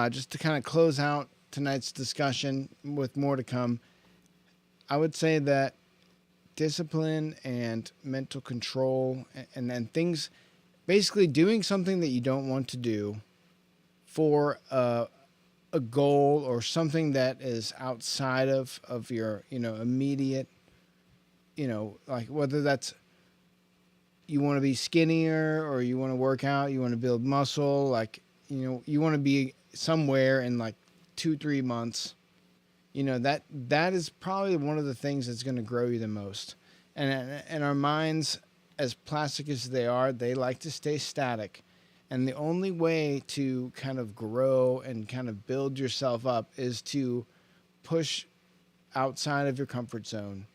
just to kind of close out tonight's discussion with more to come, I would say that discipline and mental control and then things, basically doing something that you don't want to do for a goal or something that is outside of your, immediate, like whether that's you want to be skinnier or you want to work out, you want to build muscle, like, you want to be somewhere in like 2-3 months. That is probably one of the things that's going to grow you the most. And our minds, as plastic as they are, they like to stay static. And the only way to kind of grow and kind of build yourself up is to push outside of your comfort zone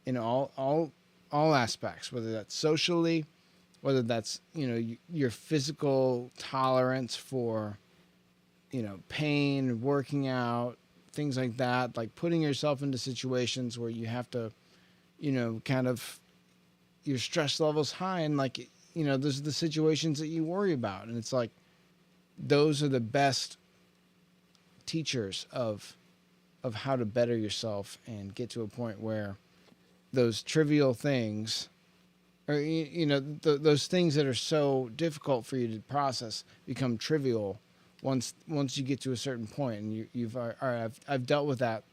in all aspects, whether that's socially, whether that's, your physical tolerance for, pain, working out, things like that, like putting yourself into situations where you have to, kind of your stress levels high, and like, those are the situations that you worry about. And it's like, those are the best teachers of how to better yourself and get to a point where those trivial things, or, those things that are so difficult for you to process become trivial once you get to a certain point. And you've all right, I've dealt with that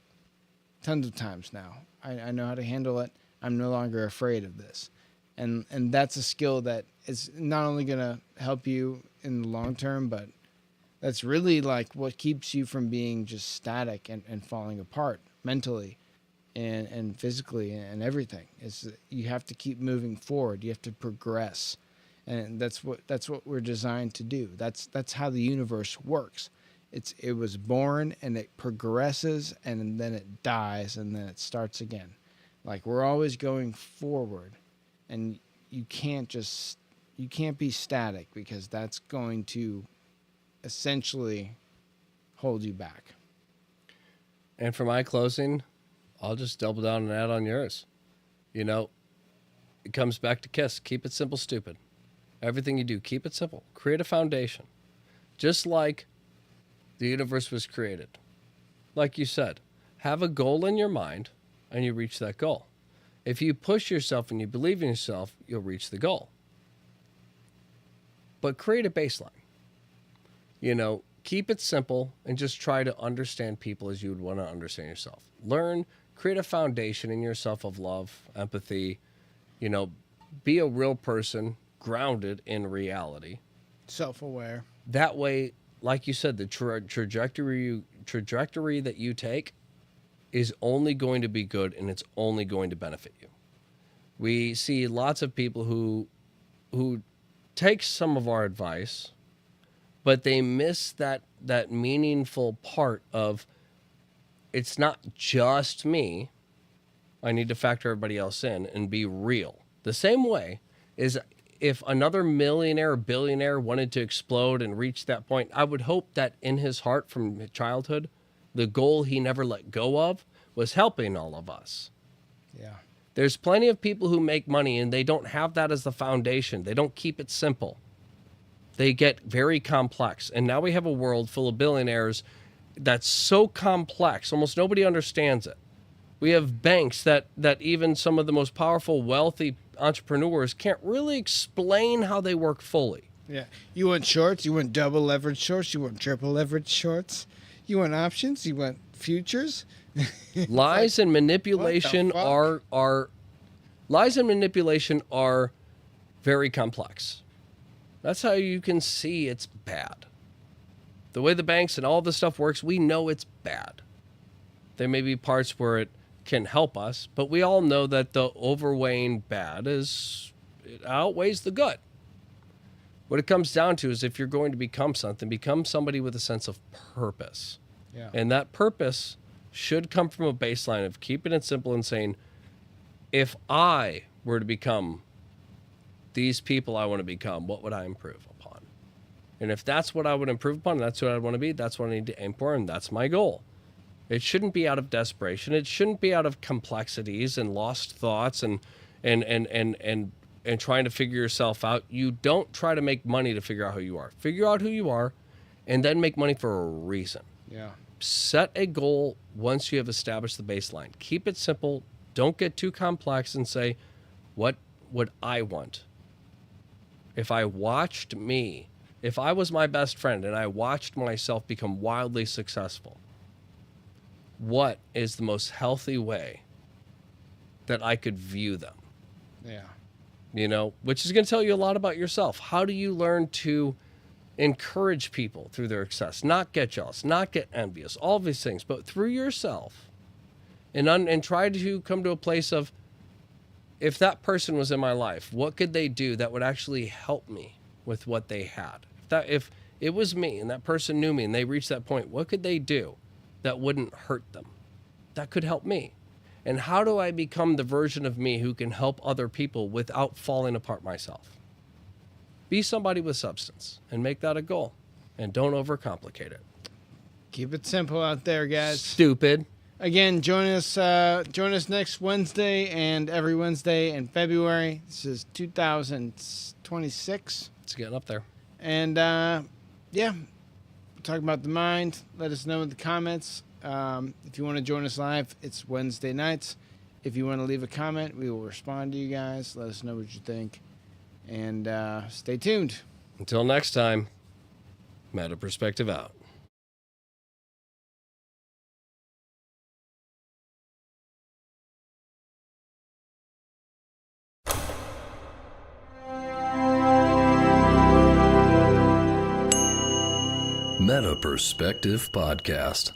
tons of times now. I know how to handle it. I'm no longer afraid of this. And that's a skill that is not only going to help you in the long term, but that's really like what keeps you from being just static and falling apart mentally and physically and everything. Is you have to keep moving forward. You have to progress. And that's what we're designed to do. That's how the universe works. It was born and it progresses and then it dies and then it starts again. Like, we're always going forward, and you can't be static, because that's going to essentially hold you back. And for my closing, I'll just double down and add on yours. It comes back to KISS. Keep it simple, stupid. Everything you do, keep it simple. Create a foundation. Just like the universe was created. Like you said, have a goal in your mind and you reach that goal. If you push yourself and you believe in yourself, you'll reach the goal. But create a baseline. Keep it simple and just try to understand people as you would want to understand yourself. Create a foundation in yourself of love, empathy, be a real person, grounded in reality. Self-aware. That way, like you said, the trajectory that you take is only going to be good, and it's only going to benefit you. We see lots of people who take some of our advice, but they miss that meaningful part of, it's not just me. I need to factor everybody else in and be real. The same way is if another millionaire or billionaire wanted to explode and reach that point, I would hope that in his heart from childhood, the goal he never let go of was helping all of us. Yeah. There's plenty of people who make money and they don't have that as the foundation. They don't keep it simple. They get very complex. And now we have a world full of billionaires that's so complex, almost nobody understands it. We have banks that even some of the most powerful, wealthy entrepreneurs can't really explain how they work fully. Yeah. You want shorts? You want double leverage shorts? You want triple leverage shorts? You want options? You want futures? Lies and manipulation are very complex. That's how you can see it's bad. The way the banks and all this stuff works, we know it's bad. There may be parts where it can help us, but we all know that the overweighing bad it outweighs the good. What it comes down to is if you're going to become something, become somebody with a sense of purpose. Yeah. And that purpose should come from a baseline of keeping it simple and saying, if I were to become these people I want to become, what would I improve upon? And if that's what I would improve upon, that's what I want to be, that's what I need to aim for, and that's my goal. It shouldn't be out of desperation. It shouldn't be out of complexities and lost thoughts and trying to figure yourself out. You don't try to make money to figure out who you are. Figure out who you are and then make money for a reason. Yeah. Set a goal once you have established the baseline. Keep it simple. Don't get too complex and say, what would I want? If I watched me, if I was my best friend and I watched myself become wildly successful, what is the most healthy way that I could view them? Yeah. You know, which is going to tell you a lot about yourself. How do you learn to encourage people through their success, not get jealous, not get envious, all of these things, but through yourself, and try to come to a place of, if that person was in my life, what could they do that would actually help me with what they had? If it was me and that person knew me and they reached that point, what could they do that wouldn't hurt them? That could help me. And how do I become the version of me who can help other people without falling apart myself? Be somebody with substance and make that a goal. And don't overcomplicate it. Keep it simple out there, guys. Stupid. Again, join us next Wednesday and every Wednesday in February. This is 2026. It's getting up there. And yeah, we're talking about the mind. Let us know in the comments. If you want to join us live, it's Wednesday nights. If you want to leave a comment, we will respond to you guys. Let us know what you think. And stay tuned. Until next time, Meta Perspective out. Meta Perspective Podcast.